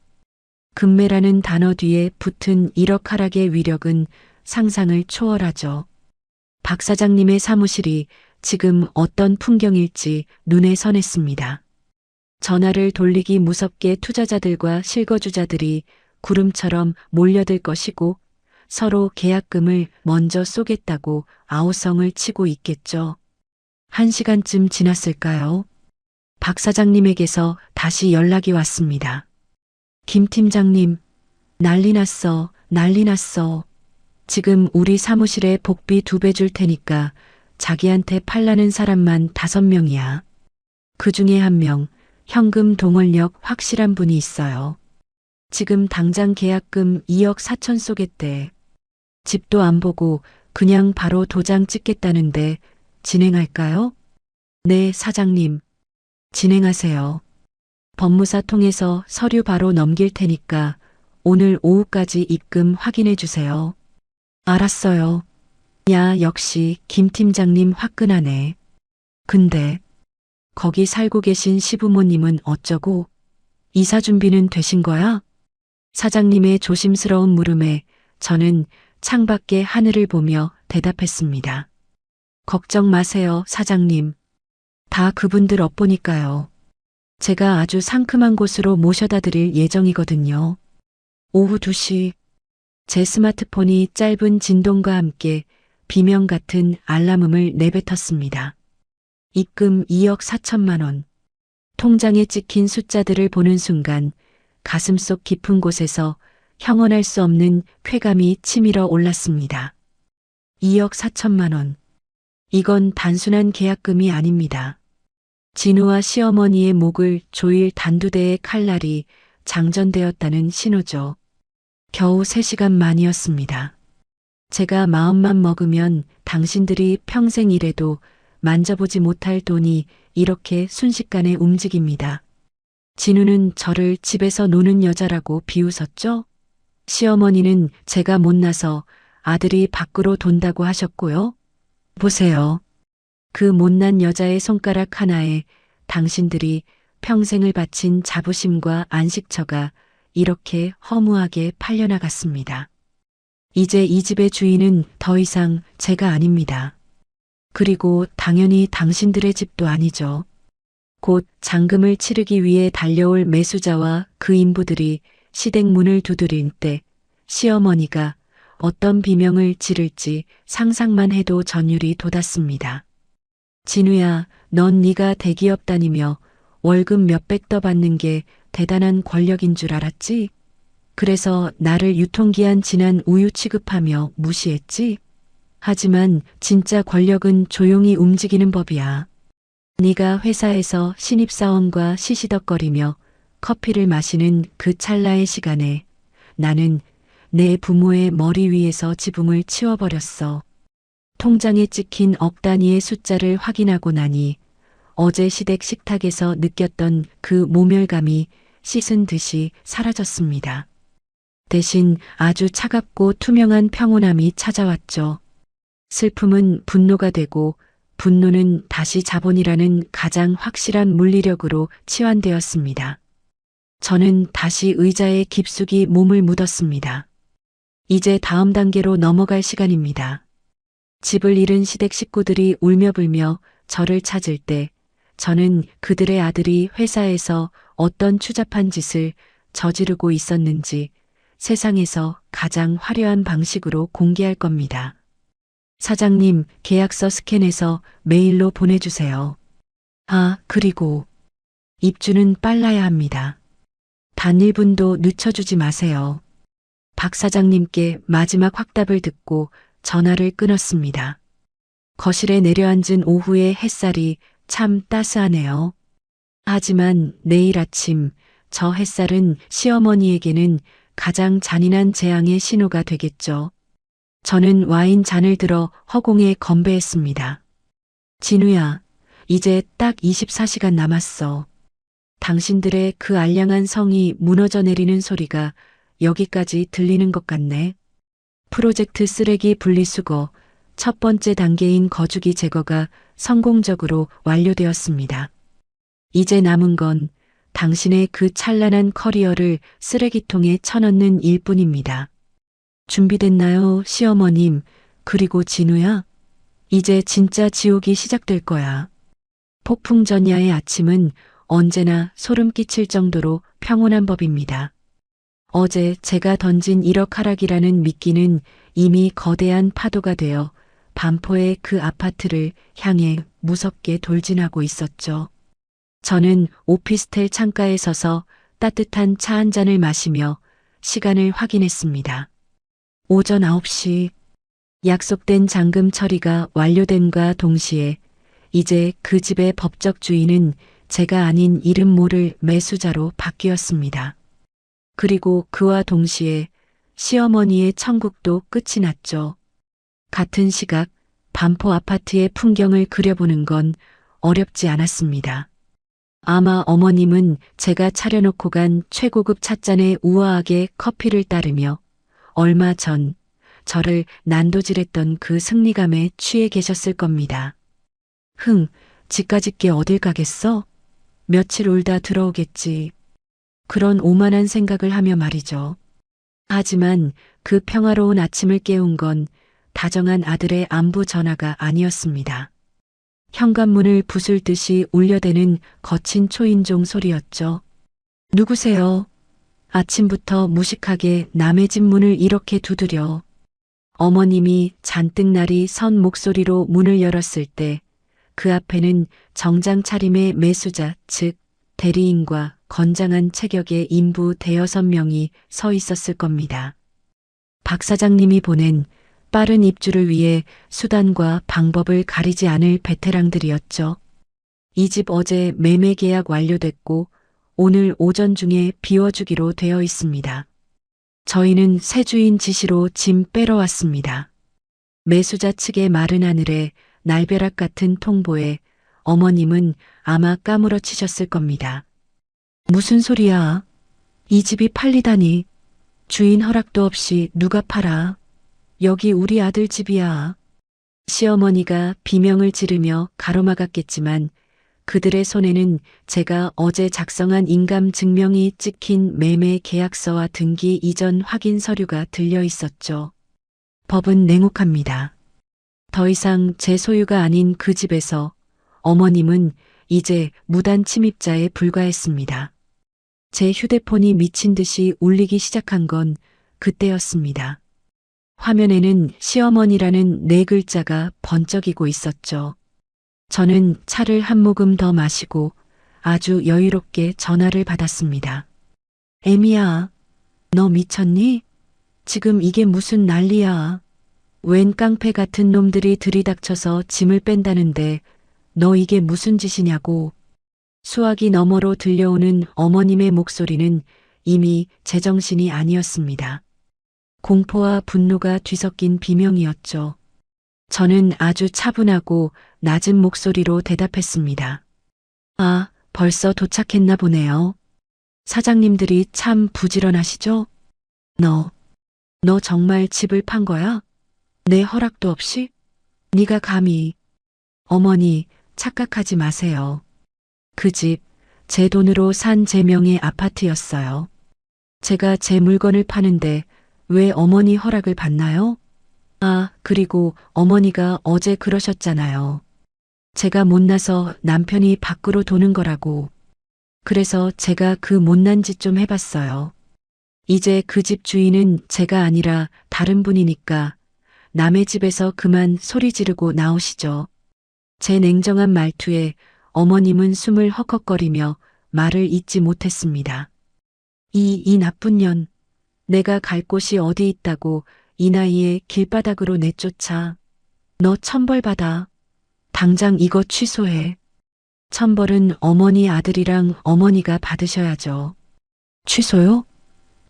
금매라는 단어 뒤에 붙은 1억 하락의 위력은 상상을 초월하죠. 박 사장님의 사무실이 지금 어떤 풍경일지 눈에 선했습니다. 전화를 돌리기 무섭게 투자자들과 실거주자들이 구름처럼 몰려들 것이고 서로 계약금을 먼저 쏘겠다고 아우성을 치고 있겠죠. 1시간쯤 지났을까요? 박 사장님에게서 다시 연락이 왔습니다. 김 팀장님, 난리 났어. 지금 우리 사무실에 복비 2배 줄 테니까 자기한테 팔라는 사람만 5명이야. 그 중에 1명, 현금 동원력 확실한 분이 있어요. 지금 당장 계약금 2억 4천 쏘겠대. 집도 안 보고 그냥 바로 도장 찍겠다는데 진행할까요? 네, 사장님. 진행하세요. 법무사 통해서 서류 바로 넘길 테니까 오늘 오후까지 입금 확인해 주세요. 알았어요. 야, 역시 김 팀장님 화끈하네. 근데 거기 살고 계신 시부모님은 어쩌고? 이사 준비는 되신 거야? 사장님의 조심스러운 물음에 저는 창밖의 하늘을 보며 대답했습니다. 걱정 마세요, 사장님. 다 그분들 업보니까요. 제가 아주 상큼한 곳으로 모셔다 드릴 예정이거든요. 오후 2시 제 스마트폰이 짧은 진동과 함께 비명 같은 알람음을 내뱉었습니다. 입금 2억 4천만 원. 통장에 찍힌 숫자들을 보는 순간 가슴속 깊은 곳에서 형언할 수 없는 쾌감이 치밀어 올랐습니다. 2억 4천만 원. 이건 단순한 계약금이 아닙니다. 진우와 시어머니의 목을 조일 단두대의 칼날이 장전되었다는 신호죠. 겨우 3시간 만이었습니다. 제가 마음만 먹으면 당신들이 평생 일해도 만져보지 못할 돈이 이렇게 순식간에 움직입니다. 진우는 저를 집에서 노는 여자라고 비웃었죠? 시어머니는 제가 못나서 아들이 밖으로 돈다고 하셨고요. 보세요. 그 못난 여자의 손가락 하나에 당신들이 평생을 바친 자부심과 안식처가 이렇게 허무하게 팔려나갔습니다. 이제 이 집의 주인은 더 이상 제가 아닙니다. 그리고 당연히 당신들의 집도 아니죠. 곧 잔금을 치르기 위해 달려올 매수자와 그 인부들이 시댁문을 두드릴 때 시어머니가 어떤 비명을 지를지 상상만 해도 전율이 돋았습니다. 진우야, 넌 네가 대기업 다니며 월급 몇백 더 받는 게 대단한 권력인 줄 알았지? 그래서 나를 유통기한 지난 우유 취급하며 무시했지? 하지만 진짜 권력은 조용히 움직이는 법이야. 네가 회사에서 신입사원과 시시덕거리며 커피를 마시는 그 찰나의 시간에 나는 내 부모의 머리 위에서 지붕을 치워버렸어. 통장에 찍힌 억 단위의 숫자를 확인하고 나니 어제 시댁 식탁에서 느꼈던 그 모멸감이 씻은 듯이 사라졌습니다. 대신 아주 차갑고 투명한 평온함이 찾아왔죠. 슬픔은 분노가 되고 분노는 다시 자본이라는 가장 확실한 물리력으로 치환되었습니다. 저는 다시 의자에 깊숙이 몸을 묻었습니다. 이제 다음 단계로 넘어갈 시간입니다. 집을 잃은 시댁 식구들이 울며불며 저를 찾을 때 저는 그들의 아들이 회사에서 어떤 추잡한 짓을 저지르고 있었는지 세상에서 가장 화려한 방식으로 공개할 겁니다. 사장님, 계약서 스캔해서 메일로 보내주세요. 아, 그리고 입주는 빨라야 합니다. 단 1분도 늦춰주지 마세요. 박 사장님께 마지막 확답을 듣고 전화를 끊었습니다. 거실에 내려앉은 오후의 햇살이 참 따스하네요. 하지만 내일 아침 저 햇살은 시어머니에게는 가장 잔인한 재앙의 신호가 되겠죠. 저는 와인 잔을 들어 허공에 건배했습니다. 진우야, 이제 딱 24시간 남았어. 당신들의 그 알량한 성이 무너져 내리는 소리가 여기까지 들리는 것 같네. 프로젝트 쓰레기 분리수거 첫 번째 단계인 거주기 제거가 성공적으로 완료되었습니다. 이제 남은 건 당신의 그 찬란한 커리어를 쓰레기통에 쳐넣는 일뿐입니다. 준비됐나요, 시어머님? 그리고 진우야? 이제 진짜 지옥이 시작될 거야. 폭풍 전야의 아침은 언제나 소름 끼칠 정도로 평온한 법입니다. 어제 제가 던진 1억 하락이라는 미끼는 이미 거대한 파도가 되어 반포의 그 아파트를 향해 무섭게 돌진하고 있었죠. 저는 오피스텔 창가에 서서 따뜻한 차 한 잔을 마시며 시간을 확인했습니다. 오전 9시 약속된 잔금 처리가 완료됨과 동시에 이제 그 집의 법적 주인은 제가 아닌 이름 모를 매수자로 바뀌었습니다. 그리고 그와 동시에 시어머니의 천국도 끝이 났죠. 같은 시각 반포 아파트의 풍경을 그려보는 건 어렵지 않았습니다. 아마 어머님은 제가 차려놓고 간 최고급 찻잔에 우아하게 커피를 따르며 얼마 전 저를 난도질했던 그 승리감에 취해 계셨을 겁니다. 집까짓 게 어딜 가겠어? 며칠 울다 들어오겠지. 그런 오만한 생각을 하며 말이죠. 하지만 그 평화로운 아침을 깨운 건 다정한 아들의 안부 전화가 아니었습니다. 현관문을 부술듯이 울려대는 거친 초인종 소리였죠. 누구세요? 아침부터 무식하게 남의 집 문을 이렇게 두드려. 어머님이 잔뜩 날이 선 목소리로 문을 열었을 때 그 앞에는 정장 차림의 매수자, 즉 대리인과 건장한 체격의 인부 5~6명이 서 있었을 겁니다. 박 사장님이 보낸 빠른 입주를 위해 수단과 방법을 가리지 않을 베테랑들이었죠. 이 집 어제 매매 계약 완료됐고 오늘 오전 중에 비워주기로 되어 있습니다. 저희는 새 주인 지시로 짐 빼러 왔습니다. 매수자 측의 마른 하늘에 날벼락 같은 통보에 어머님은 아마 까무러치셨을 겁니다. 무슨 소리야? 이 집이 팔리다니. 주인 허락도 없이 누가 팔아? 여기 우리 아들 집이야. 시어머니가 비명을 지르며 가로막았겠지만 그들의 손에는 제가 어제 작성한 인감 증명이 찍힌 매매 계약서와 등기 이전 확인 서류가 들려 있었죠. 법은 냉혹합니다. 더 이상 제 소유가 아닌 그 집에서 어머님은 이제 무단 침입자에 불과했습니다. 제 휴대폰이 미친 듯이 울리기 시작한 건 그때였습니다. 화면에는 시어머니라는 4글자가 번쩍이고 있었죠. 저는 차를 한 모금 더 마시고 아주 여유롭게 전화를 받았습니다. 애미야, 너 미쳤니? 지금 이게 무슨 난리야. 웬 깡패 같은 놈들이 들이닥쳐서 짐을 뺀다는데 너 이게 무슨 짓이냐고. 수화기 너머로 들려오는 어머님의 목소리는 이미 제정신이 아니었습니다. 공포와 분노가 뒤섞인 비명이었죠. 저는 아주 차분하고 낮은 목소리로 대답했습니다. 아, 벌써 도착했나 보네요. 사장님들이 참 부지런하시죠? 너 정말 집을 판 거야? 내 허락도 없이? 네가 감히. 어머니, 착각하지 마세요. 그 집, 제 돈으로 산 제 명의 아파트였어요. 제가 제 물건을 파는데 왜 어머니 허락을 받나요? 아, 그리고 어머니가 어제 그러셨잖아요. 제가 못나서 남편이 밖으로 도는 거라고. 그래서 제가 그 못난 짓 좀 해봤어요. 이제 그 집 주인은 제가 아니라 다른 분이니까 남의 집에서 그만 소리 지르고 나오시죠. 제 냉정한 말투에 어머님은 숨을 헉헉거리며 말을 잇지 못했습니다. 이 나쁜 년, 내가 갈 곳이 어디 있다고 이 나이에 길바닥으로 내쫓아. 너 천벌 받아. 당장 이거 취소해. 천벌은 어머니 아들이랑 어머니가 받으셔야죠. 취소요?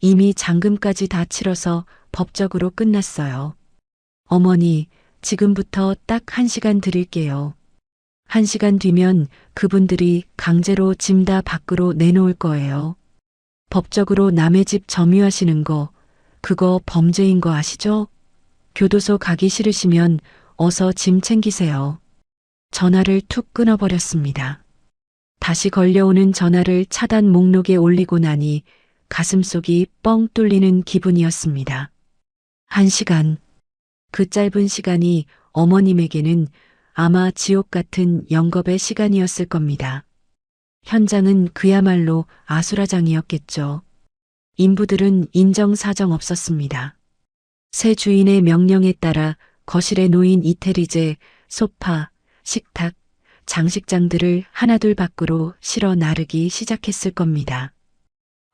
이미 잔금까지 다 치러서 법적으로 끝났어요. 어머니, 지금부터 딱 1시간 드릴게요. 1시간 뒤면 그분들이 강제로 짐 다 밖으로 내놓을 거예요. 법적으로 남의 집 점유하시는 거, 그거 범죄인 거 아시죠? 교도소 가기 싫으시면 어서 짐 챙기세요. 전화를 툭 끊어버렸습니다. 다시 걸려오는 전화를 차단 목록에 올리고 나니 가슴속이 뻥 뚫리는 기분이었습니다. 1시간. 그 짧은 시간이 어머님에게는 아마 지옥 같은 영겁의 시간이었을 겁니다. 현장은 그야말로 아수라장이었겠죠. 인부들은 인정사정 없었습니다. 새 주인의 명령에 따라 거실에 놓인 이태리제, 소파, 식탁, 장식장들을 하나둘 밖으로 실어 나르기 시작했을 겁니다.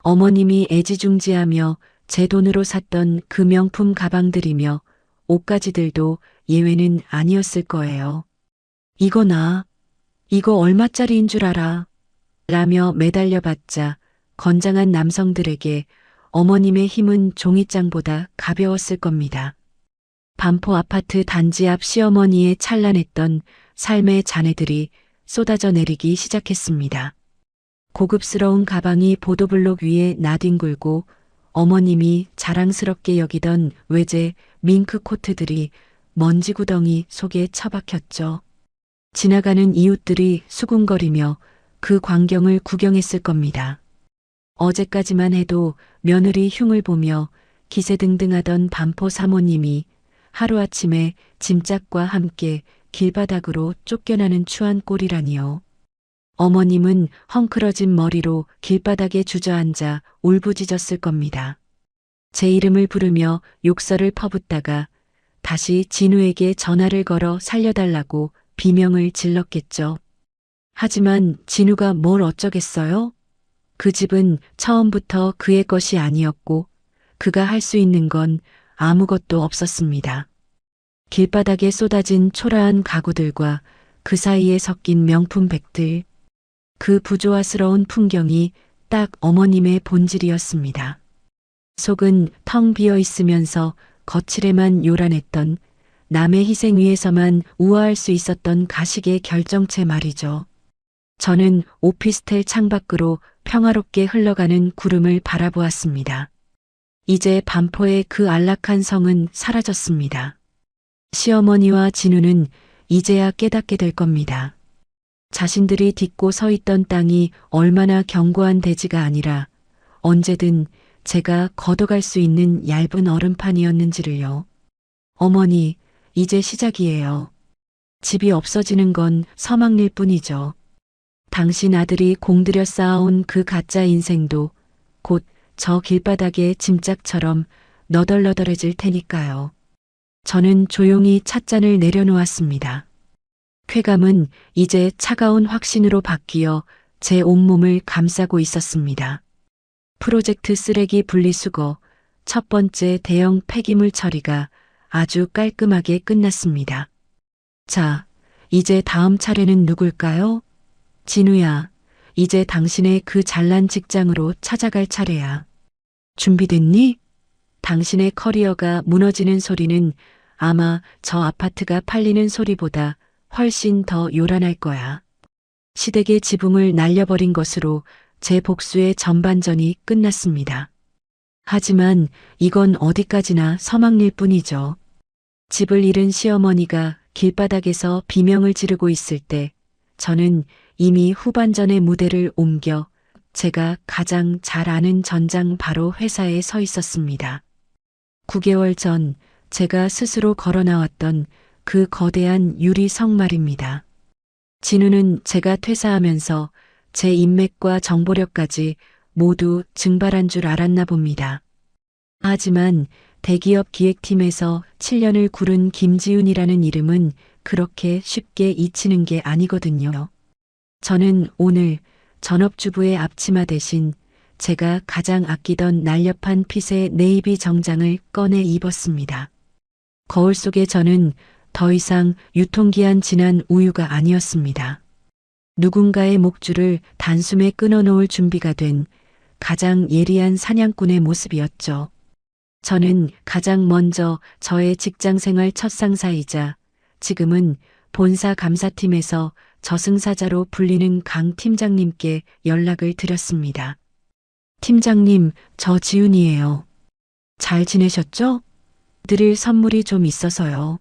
어머님이 애지중지하며 제 돈으로 샀던 그 명품 가방들이며 옷가지들도 예외는 아니었을 거예요. 이거 얼마짜리인 줄 알아? 라며 매달려봤자 건장한 남성들에게 어머님의 힘은 종이장보다 가벼웠을 겁니다. 반포 아파트 단지 앞 시어머니의 찬란했던 삶의 잔해들이 쏟아져 내리기 시작했습니다. 고급스러운 가방이 보도블록 위에 나뒹굴고 어머님이 자랑스럽게 여기던 외제 밍크 코트들이 먼지 구덩이 속에 처박혔죠. 지나가는 이웃들이 수군거리며 그 광경을 구경했을 겁니다. 어제까지만 해도 며느리 흉을 보며 기세등등하던 반포 사모님이 하루아침에 짐짝과 함께 길바닥으로 쫓겨나는 추한 꼴이라니요. 어머님은 헝클어진 머리로 길바닥에 주저앉아 울부짖었을 겁니다. 제 이름을 부르며 욕설을 퍼붓다가 다시 진우에게 전화를 걸어 살려달라고 비명을 질렀겠죠. 하지만 진우가 뭘 어쩌겠어요? 그 집은 처음부터 그의 것이 아니었고 그가 할 수 있는 건 아무것도 없었습니다. 길바닥에 쏟아진 초라한 가구들과 그 사이에 섞인 명품백들, 그 부조화스러운 풍경이 딱 어머님의 본질이었습니다. 속은 텅 비어 있으면서 거칠에만 요란했던 남의 희생 위에서만 우아할 수 있었던 가식의 결정체 말이죠. 저는 오피스텔 창밖으로 평화롭게 흘러가는 구름을 바라보았습니다. 이제 반포의 그 안락한 성은 사라졌습니다. 시어머니와 진우는 이제야 깨닫게 될 겁니다. 자신들이 딛고 서 있던 땅이 얼마나 견고한 대지가 아니라 언제든 제가 걷어갈 수 있는 얇은 얼음판이었는지를요. 어머니, 이제 시작이에요. 집이 없어지는 건 서막일 뿐이죠. 당신 아들이 공들여 쌓아온 그 가짜 인생도 곧 저 길바닥의 짐짝처럼 너덜너덜해질 테니까요. 저는 조용히 찻잔을 내려놓았습니다. 쾌감은 이제 차가운 확신으로 바뀌어 제 온몸을 감싸고 있었습니다. 프로젝트 쓰레기 분리수거 첫 번째 대형 폐기물 처리가 아주 깔끔하게 끝났습니다. 자, 이제 다음 차례는 누굴까요? 진우야, 이제 당신의 그 잘난 직장으로 찾아갈 차례야. 준비됐니? 당신의 커리어가 무너지는 소리는 아마 저 아파트가 팔리는 소리보다 훨씬 더 요란할 거야. 시댁의 지붕을 날려버린 것으로 제 복수의 전반전이 끝났습니다. 하지만 이건 어디까지나 서막일 뿐이죠. 집을 잃은 시어머니가 길바닥에서 비명을 지르고 있을 때 저는 이미 후반전의 무대를 옮겨 제가 가장 잘 아는 전장 바로 회사에 서 있었습니다. 9개월 전 제가 스스로 걸어 나왔던 그 거대한 유리 성 말입니다. 진우는 제가 퇴사하면서 제 인맥과 정보력까지 모두 증발한 줄 알았나 봅니다. 하지만 대기업 기획팀에서 7년을 구른 김지훈이라는 이름은 그렇게 쉽게 잊히는 게 아니거든요. 저는 오늘 전업주부의 앞치마 대신 제가 가장 아끼던 날렵한 핏의 네이비 정장을 꺼내 입었습니다. 거울 속의 저는 더 이상 유통기한 지난 우유가 아니었습니다. 누군가의 목줄을 단숨에 끊어놓을 준비가 된 가장 예리한 사냥꾼의 모습이었죠. 저는 가장 먼저 저의 직장생활 첫 상사이자 지금은 본사 감사팀에서 저승사자로 불리는 강 팀장님께 연락을 드렸습니다. 팀장님, 저 지훈이에요. 잘 지내셨죠? 드릴 선물이 좀 있어서요.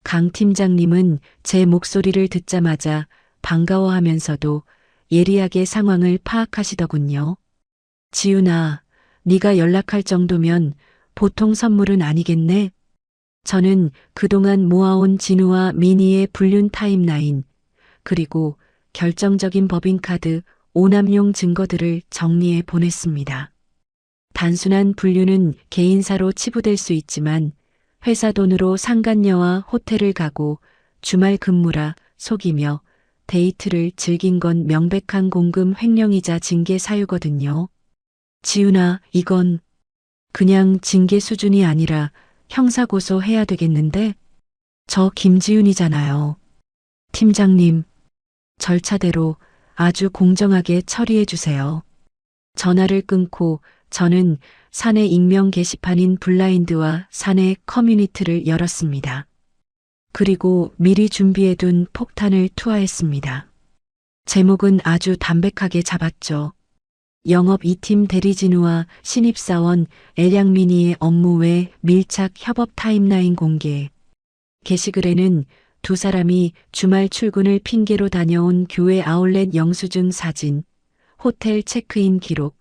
강 팀장님은 제 목소리를 듣자마자 반가워하면서도 예리하게 상황을 파악하시더군요. 지훈아, 네가 연락할 정도면 보통 선물은 아니겠네? 저는 그동안 모아온 진우와 미니의 불륜 타임라인, 그리고 결정적인 법인카드 오남용 증거들을 정리해 보냈습니다. 단순한 불륜은 개인사로 치부될 수 있지만 회사 돈으로 상간녀와 호텔을 가고 주말 근무라 속이며 데이트를 즐긴 건 명백한 공금 횡령이자 징계 사유거든요. 지훈아, 이건 그냥 징계 수준이 아니라 형사고소 해야 되겠는데? 저 김지훈이잖아요. 팀장님, 절차대로 아주 공정하게 처리해 주세요. 전화를 끊고 저는 사내 익명 게시판인 블라인드와 사내 커뮤니티를 열었습니다. 그리고 미리 준비해둔 폭탄을 투하했습니다. 제목은 아주 담백하게 잡았죠. 영업 2팀 대리진우와 신입사원 엘양미니의 업무 외 밀착 협업 타임라인 공개. 게시글에는 두 사람이 주말 출근을 핑계로 다녀온 교회 아울렛 영수증 사진, 호텔 체크인 기록,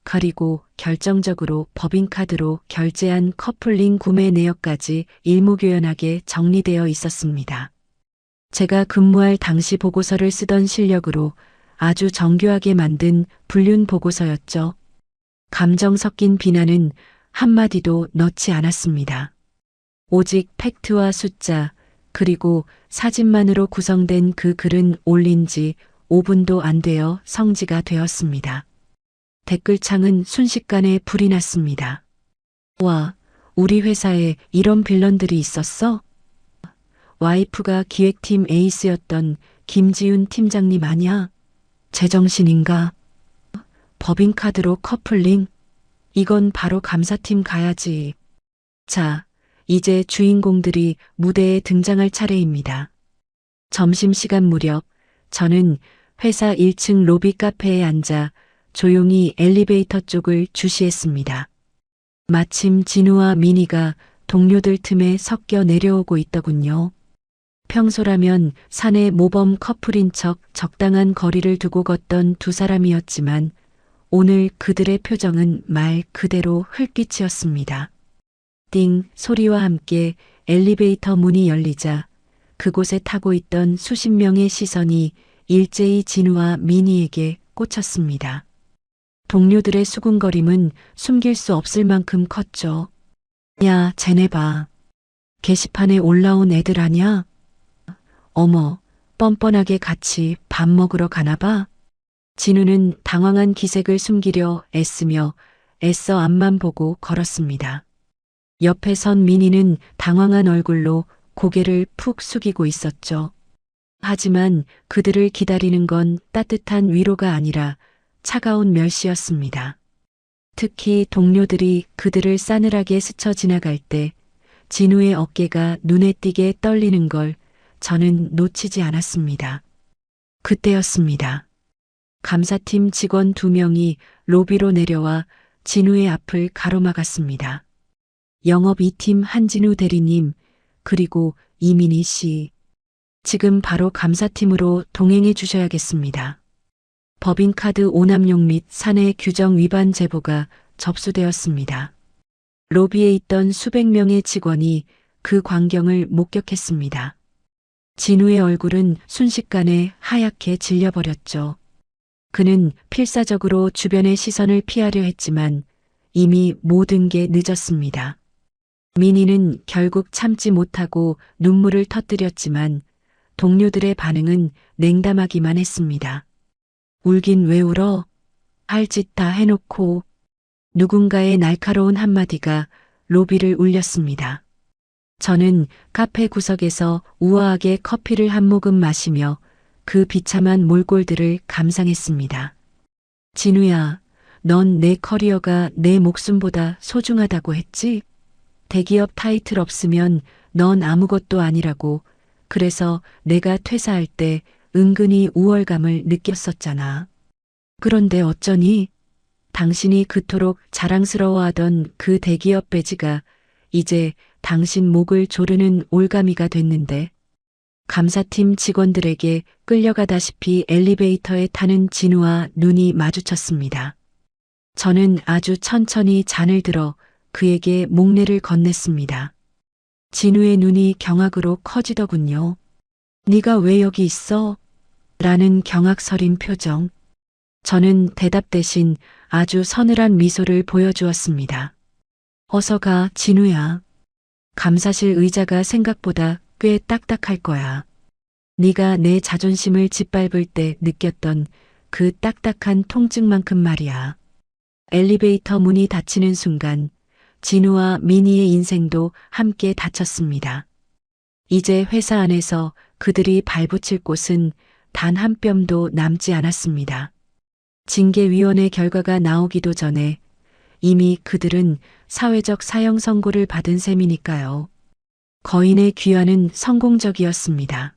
그리고 결정적으로 법인카드로 결제한 커플링 구매 내역까지 일목요연하게 정리되어 있었습니다. 제가 근무할 당시 보고서를 쓰던 실력으로 아주 정교하게 만든 불륜 보고서였죠. 감정 섞인 비난은 한마디도 넣지 않았습니다. 오직 팩트와 숫자, 그리고 사진만으로 구성된 그 글은 올린 지 5분도 안 되어 성지가 되었습니다. 댓글창은 순식간에 불이 났습니다. 와, 우리 회사에 이런 빌런들이 있었어? 와이프가 기획팀 에이스였던 김지훈 팀장님 아냐? 제정신인가? 법인카드로 커플링? 이건 바로 감사팀 가야지. 자, 이제 주인공들이 무대에 등장할 차례입니다. 점심시간 무렵 저는 회사 1층 로비 카페에 앉아 조용히 엘리베이터 쪽을 주시했습니다. 마침 진우와 미니가 동료들 틈에 섞여 내려오고 있더군요. 평소라면 사내 모범 커플인 척 적당한 거리를 두고 걷던 두 사람이었지만 오늘 그들의 표정은 말 그대로 흘빛이었습니다. 띵 소리와 함께 엘리베이터 문이 열리자 그곳에 타고 있던 수십 명의 시선이 일제히 진우와 미니에게 꽂혔습니다. 동료들의 수군거림은 숨길 수 없을 만큼 컸죠. 야, 쟤네 봐. 게시판에 올라온 애들 아냐? 어머, 뻔뻔하게 같이 밥 먹으러 가나 봐? 진우는 당황한 기색을 숨기려 애쓰며 애써 앞만 보고 걸었습니다. 옆에 선 미니는 당황한 얼굴로 고개를 푹 숙이고 있었죠. 하지만 그들을 기다리는 건 따뜻한 위로가 아니라 차가운 멸시였습니다. 특히 동료들이 그들을 싸늘하게 스쳐 지나갈 때 진우의 어깨가 눈에 띄게 떨리는 걸 저는 놓치지 않았습니다. 그때였습니다. 감사팀 직원 2명이 로비로 내려와 진우의 앞을 가로막았습니다. 영업 2팀 한진우 대리님, 그리고 이민희 씨. 지금 바로 감사팀으로 동행해 주셔야겠습니다. 법인카드 오남용 및 사내 규정 위반 제보가 접수되었습니다. 로비에 있던 수백 명의 직원이 그 광경을 목격했습니다. 진우의 얼굴은 순식간에 하얗게 질려버렸죠. 그는 필사적으로 주변의 시선을 피하려 했지만 이미 모든 게 늦었습니다. 민희는 결국 참지 못하고 눈물을 터뜨렸지만 동료들의 반응은 냉담하기만 했습니다. 울긴 왜 울어? 할 짓 다 해놓고. 누군가의 날카로운 한마디가 로비를 울렸습니다. 저는 카페 구석에서 우아하게 커피를 한 모금 마시며 그 비참한 몰골들을 감상했습니다. 진우야, 넌 내 커리어가 내 목숨보다 소중하다고 했지? 대기업 타이틀 없으면 넌 아무것도 아니라고. 그래서 내가 퇴사할 때 은근히 우월감을 느꼈었잖아. 그런데 어쩌니? 당신이 그토록 자랑스러워하던 그 대기업 배지가 이제 당신 목을 조르는 올가미가 됐는데. 감사팀 직원들에게 끌려가다시피 엘리베이터에 타는 진우와 눈이 마주쳤습니다. 저는 아주 천천히 잔을 들어 그에게 목례를 건넸습니다. 진우의 눈이 경악으로 커지더군요. 네가 왜 여기 있어? 라는 경악서린 표정. 저는 대답 대신 아주 서늘한 미소를 보여주었습니다. 어서 가, 진우야. 감사실 의자가 생각보다 꽤 딱딱할 거야. 네가 내 자존심을 짓밟을 때 느꼈던 그 딱딱한 통증만큼 말이야. 엘리베이터 문이 닫히는 순간 진우와 미니의 인생도 함께 닫혔습니다. 이제 회사 안에서 그들이 발붙일 곳은 단 한 뼘도 남지 않았습니다. 징계위원회 결과가 나오기도 전에 이미 그들은 사회적 사형 선고를 받은 셈이니까요. 거인의 귀환은 성공적이었습니다.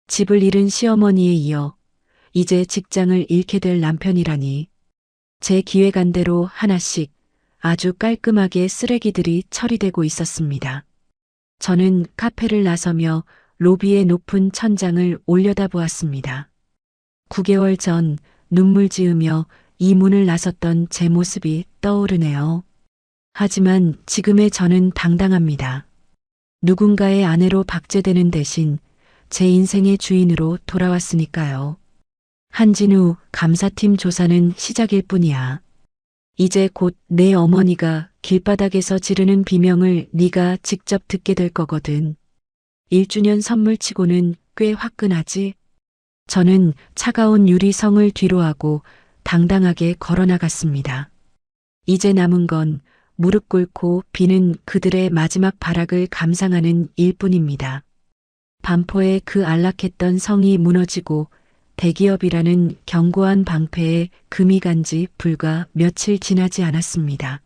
집을 잃은 시어머니에 이어 이제 직장을 잃게 될 남편이라니. 제 기획안대로 하나씩 아주 깔끔하게 쓰레기들이 처리되고 있었습니다. 저는 카페를 나서며 로비의 높은 천장을 올려다보았습니다. 9개월 전 눈물 지으며 이 문을 나섰던 제 모습이 떠오르네요. 하지만 지금의 저는 당당합니다. 누군가의 아내로 박제되는 대신 제 인생의 주인으로 돌아왔으니까요. 한진우, 감사팀 조사는 시작일 뿐이야. 이제 곧 내 어머니가 길바닥에서 지르는 비명을 네가 직접 듣게 될 거거든. 1주년 선물치고는 꽤 화끈하지? 저는 차가운 유리성을 뒤로하고 당당하게 걸어나갔습니다. 이제 남은 건 무릎 꿇고 비는 그들의 마지막 발악을 감상하는 일뿐입니다. 반포의 그 안락했던 성이 무너지고 대기업이라는 견고한 방패에 금이 간 지 불과 며칠 지나지 않았습니다.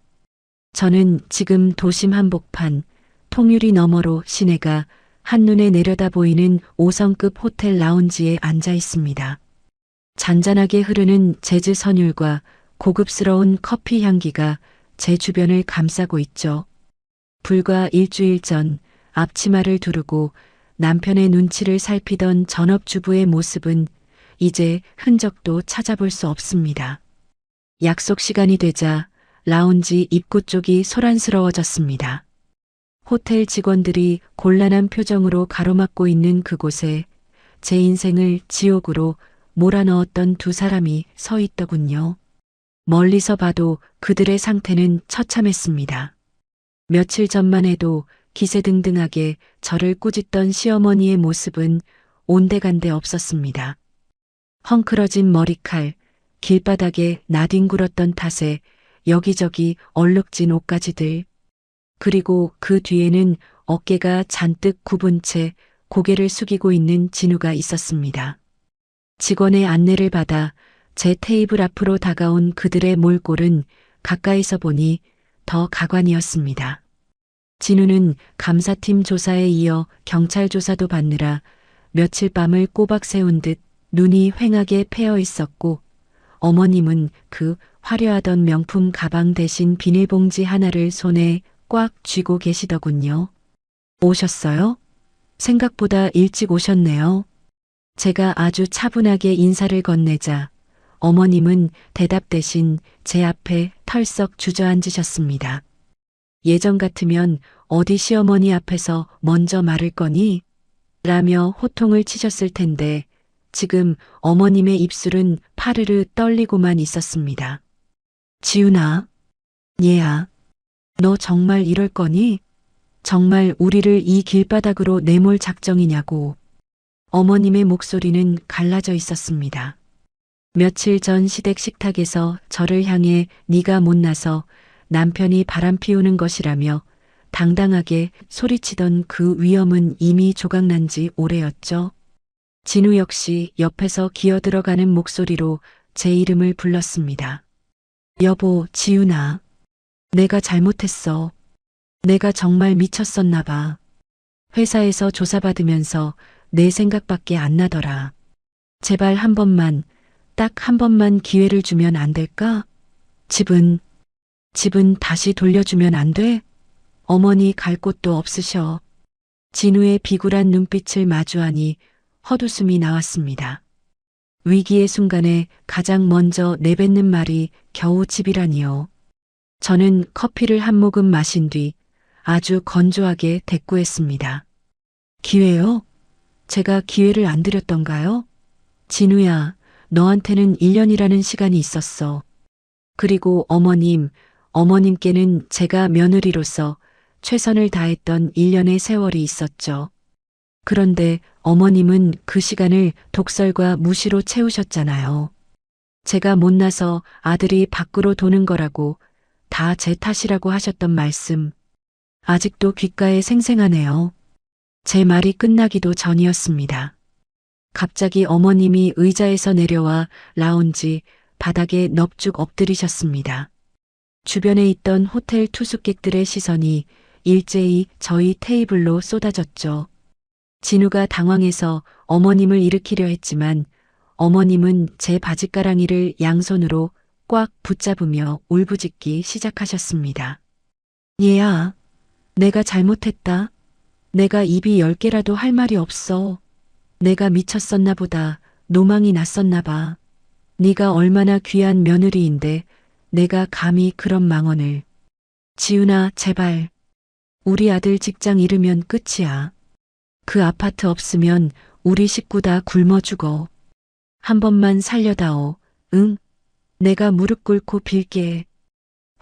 저는 지금 도심 한복판 통유리 너머로 시내가 한눈에 내려다 보이는 5성급 호텔 라운지에 앉아 있습니다. 잔잔하게 흐르는 재즈 선율과 고급스러운 커피 향기가 제 주변을 감싸고 있죠. 불과 일주일 전 앞치마를 두르고 남편의 눈치를 살피던 전업주부의 모습은 이제 흔적도 찾아볼 수 없습니다. 약속 시간이 되자 라운지 입구 쪽이 소란스러워졌습니다. 호텔 직원들이 곤란한 표정으로 가로막고 있는 그곳에 제 인생을 지옥으로 몰아넣었던 두 사람이 서 있더군요. 멀리서 봐도 그들의 상태는 처참했습니다. 며칠 전만 해도 기세등등하게 저를 꾸짖던 시어머니의 모습은 온데간데 없었습니다. 헝클어진 머리칼, 길바닥에 나뒹굴었던 탓에 여기저기 얼룩진 옷가지들, 그리고 그 뒤에는 어깨가 잔뜩 굽은 채 고개를 숙이고 있는 진우가 있었습니다. 직원의 안내를 받아 제 테이블 앞으로 다가온 그들의 몰골은 가까이서 보니 더 가관이었습니다. 진우는 감사팀 조사에 이어 경찰 조사도 받느라 며칠 밤을 꼬박 세운 듯 눈이 휑하게 패여 있었고, 어머님은 그 화려하던 명품 가방 대신 비닐봉지 하나를 손에 꽉 쥐고 계시더군요. 오셨어요? 생각보다 일찍 오셨네요. 제가 아주 차분하게 인사를 건네자 어머님은 대답 대신 제 앞에 털썩 주저앉으셨습니다. 예전 같으면 어디 시어머니 앞에서 먼저 말을 거니? 라며 호통을 치셨을 텐데 지금 어머님의 입술은 파르르 떨리고만 있었습니다. 지훈아, 얘야, 너 정말 이럴 거니? 정말 우리를 이 길바닥으로 내몰 작정이냐고. 어머님의 목소리는 갈라져 있었습니다. 며칠 전 시댁 식탁에서 저를 향해 네가 못나서 남편이 바람 피우는 것이라며 당당하게 소리치던 그 위험은 이미 조각난 지 오래였죠. 진우 역시 옆에서 기어들어가는 목소리로 제 이름을 불렀습니다. 여보, 지훈아. 내가 잘못했어. 내가 정말 미쳤었나 봐. 회사에서 조사받으면서 내 생각밖에 안 나더라. 제발 한 번만, 딱 한 번만 기회를 주면 안 될까? 집은 다시 돌려주면 안 돼? 어머니 갈 곳도 없으셔. 진우의 비굴한 눈빛을 마주하니 헛웃음이 나왔습니다. 위기의 순간에 가장 먼저 내뱉는 말이 겨우 집이라니요. 저는 커피를 한 모금 마신 뒤 아주 건조하게 대꾸했습니다. 기회요? 제가 기회를 안 드렸던가요? 진우야, 너한테는 1년이라는 시간이 있었어. 그리고 어머님께는 제가 며느리로서 최선을 다했던 1년의 세월이 있었죠. 그런데 어머님은 그 시간을 독설과 무시로 채우셨잖아요. 제가 못나서 아들이 밖으로 도는 거라고 다 제 탓이라고 하셨던 말씀. 아직도 귓가에 생생하네요. 제 말이 끝나기도 전이었습니다. 갑자기 어머님이 의자에서 내려와 라운지 바닥에 넙죽 엎드리셨습니다. 주변에 있던 호텔 투숙객들의 시선이 일제히 저희 테이블로 쏟아졌죠. 진우가 당황해서 어머님을 일으키려 했지만 어머님은 제 바짓가랑이를 양손으로 꽉 붙잡으며 울부짖기 시작하셨습니다. 얘야, 내가 잘못했다. 내가 입이 10개라도 할 말이 없어. 내가 미쳤었나 보다. 노망이 났었나 봐. 네가 얼마나 귀한 며느리인데 내가 감히 그런 망언을. 지훈아, 제발. 우리 아들 직장 잃으면 끝이야. 그 아파트 없으면 우리 식구 다 굶어 죽어. 한 번만 살려다오. 응? 내가 무릎 꿇고 빌게.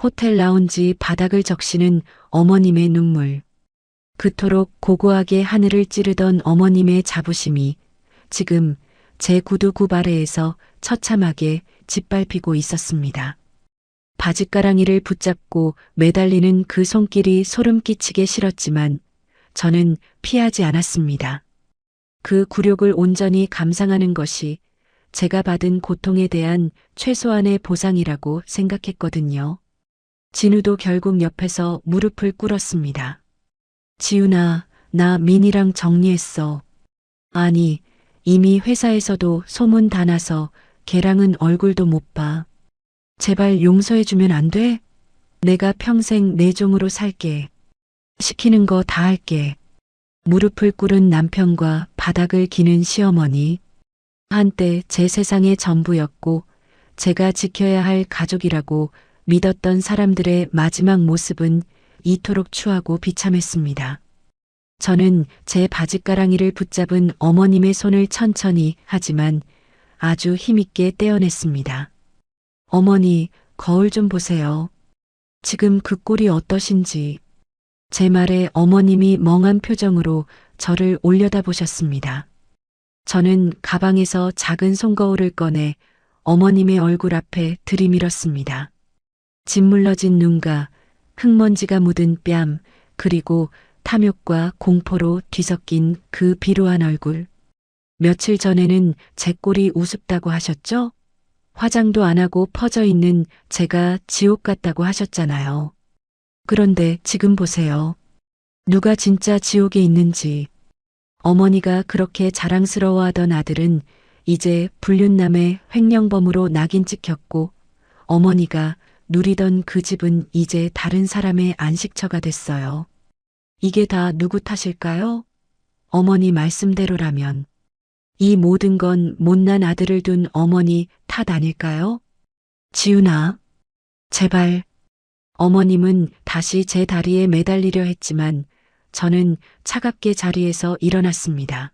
호텔 라운지 바닥을 적시는 어머님의 눈물. 그토록 고고하게 하늘을 찌르던 어머님의 자부심이 지금 제 구두 구바레에서 처참하게 짓밟히고 있었습니다. 바짓가랑이를 붙잡고 매달리는 그 손길이 소름 끼치게 싫었지만 저는 피하지 않았습니다. 그 굴욕을 온전히 감상하는 것이 제가 받은 고통에 대한 최소한의 보상이라고 생각했거든요. 진우도 결국 옆에서 무릎을 꿇었습니다. 지훈아, 나 민이랑 정리했어. 아니, 이미 회사에서도 소문 다 나서 걔랑은 얼굴도 못 봐. 제발 용서해주면 안 돼? 내가 평생 내 종으로 살게. 시키는 거 다 할게. 무릎을 꿇은 남편과 바닥을 기는 시어머니. 한때 제 세상의 전부였고 제가 지켜야 할 가족이라고 믿었던 사람들의 마지막 모습은 이토록 추하고 비참했습니다. 저는 제 바짓가랑이를 붙잡은 어머님의 손을 천천히 하지만 아주 힘있게 떼어냈습니다. 어머니, 거울 좀 보세요. 지금 그 꼴이 어떠신지. 제 말에 어머님이 멍한 표정으로 저를 올려다보셨습니다. 저는 가방에서 작은 손거울을 꺼내 어머님의 얼굴 앞에 들이밀었습니다. 짓물러진 눈과 흙먼지가 묻은 뺨, 그리고 탐욕과 공포로 뒤섞인 그 비루한 얼굴. 며칠 전에는 제 꼴이 우습다고 하셨죠? 화장도 안 하고 퍼져 있는 제가 지옥 같다고 하셨잖아요. 그런데 지금 보세요. 누가 진짜 지옥에 있는지. 어머니가 그렇게 자랑스러워하던 아들은 이제 불륜남의 횡령범으로 낙인 찍혔고 어머니가 누리던 그 집은 이제 다른 사람의 안식처가 됐어요. 이게 다 누구 탓일까요? 어머니 말씀대로라면 이 모든 건 못난 아들을 둔 어머니 탓 아닐까요? 지훈아, 제발 어머님은 다시 제 다리에 매달리려 했지만 저는 차갑게 자리에서 일어났습니다.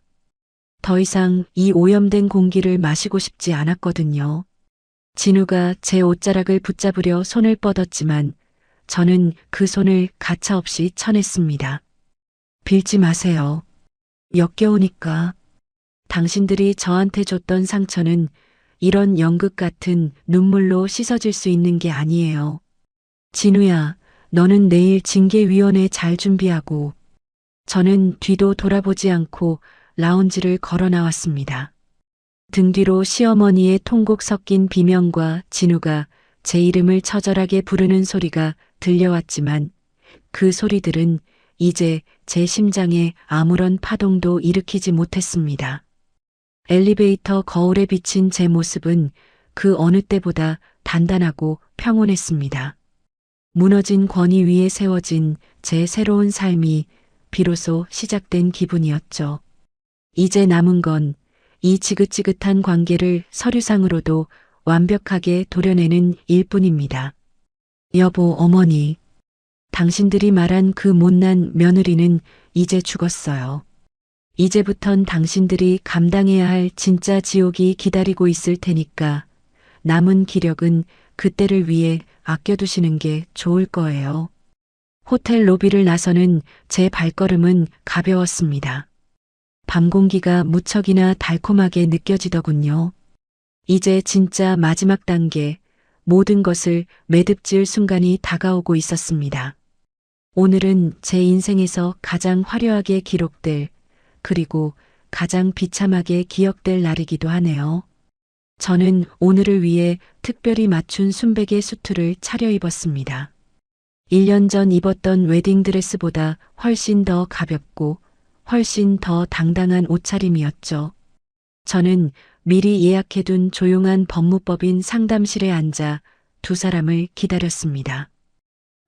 더 이상 이 오염된 공기를 마시고 싶지 않았거든요. 진우가 제 옷자락을 붙잡으려 손을 뻗었지만 저는 그 손을 가차없이 쳐냈습니다. 빌지 마세요. 역겨우니까. 당신들이 저한테 줬던 상처는 이런 연극 같은 눈물로 씻어질 수 있는 게 아니에요. 진우야, 너는 내일 징계위원회 잘 준비하고. 저는 뒤도 돌아보지 않고 라운지를 걸어 나왔습니다. 등 뒤로 시어머니의 통곡 섞인 비명과 진우가 제 이름을 처절하게 부르는 소리가 들려왔지만 그 소리들은 이제 제 심장에 아무런 파동도 일으키지 못했습니다. 엘리베이터 거울에 비친 제 모습은 그 어느 때보다 단단하고 평온했습니다. 무너진 권위 위에 세워진 제 새로운 삶이 비로소 시작된 기분이었죠. 이제 남은 건 이 지긋지긋한 관계를 서류상으로도 완벽하게 도려내는 일뿐입니다. 여보, 어머니. 당신들이 말한 그 못난 며느리는 이제 죽었어요. 이제부턴 당신들이 감당해야 할 진짜 지옥이 기다리고 있을 테니까 남은 기력은 그때를 위해 아껴두시는 게 좋을 거예요. 호텔 로비를 나서는 제 발걸음은 가벼웠습니다. 밤 공기가 무척이나 달콤하게 느껴지더군요. 이제 진짜 마지막 단계, 모든 것을 매듭지을 순간이 다가오고 있었습니다. 오늘은 제 인생에서 가장 화려하게 기록될, 그리고 가장 비참하게 기억될 날이기도 하네요. 저는 오늘을 위해 특별히 맞춘 순백의 수트를 차려입었습니다. 1년 전 입었던 웨딩드레스보다 훨씬 더 가볍고 훨씬 더 당당한 옷차림이었죠. 저는 미리 예약해둔 조용한 법무법인 상담실에 앉아 두 사람을 기다렸습니다.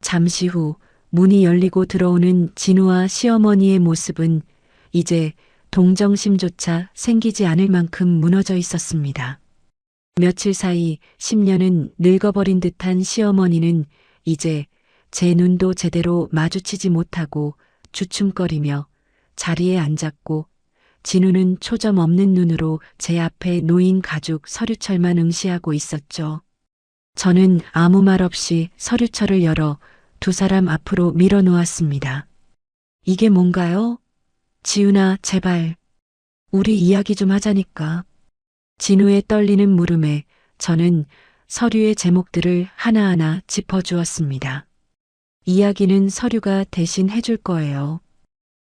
잠시 후 문이 열리고 들어오는 진우와 시어머니의 모습은 이제 동정심조차 생기지 않을 만큼 무너져 있었습니다. 며칠 사이 10년은 늙어버린 듯한 시어머니는 이제 제 눈도 제대로 마주치지 못하고 주춤거리며 자리에 앉았고 진우는 초점 없는 눈으로 제 앞에 놓인 가죽 서류철만 응시하고 있었죠. 저는 아무 말 없이 서류철을 열어 두 사람 앞으로 밀어놓았습니다. 이게 뭔가요? 지훈아, 제발. 우리 이야기 좀 하자니까. 진우의 떨리는 물음에 저는 서류의 제목들을 하나하나 짚어주었습니다. 이야기는 서류가 대신 해줄 거예요.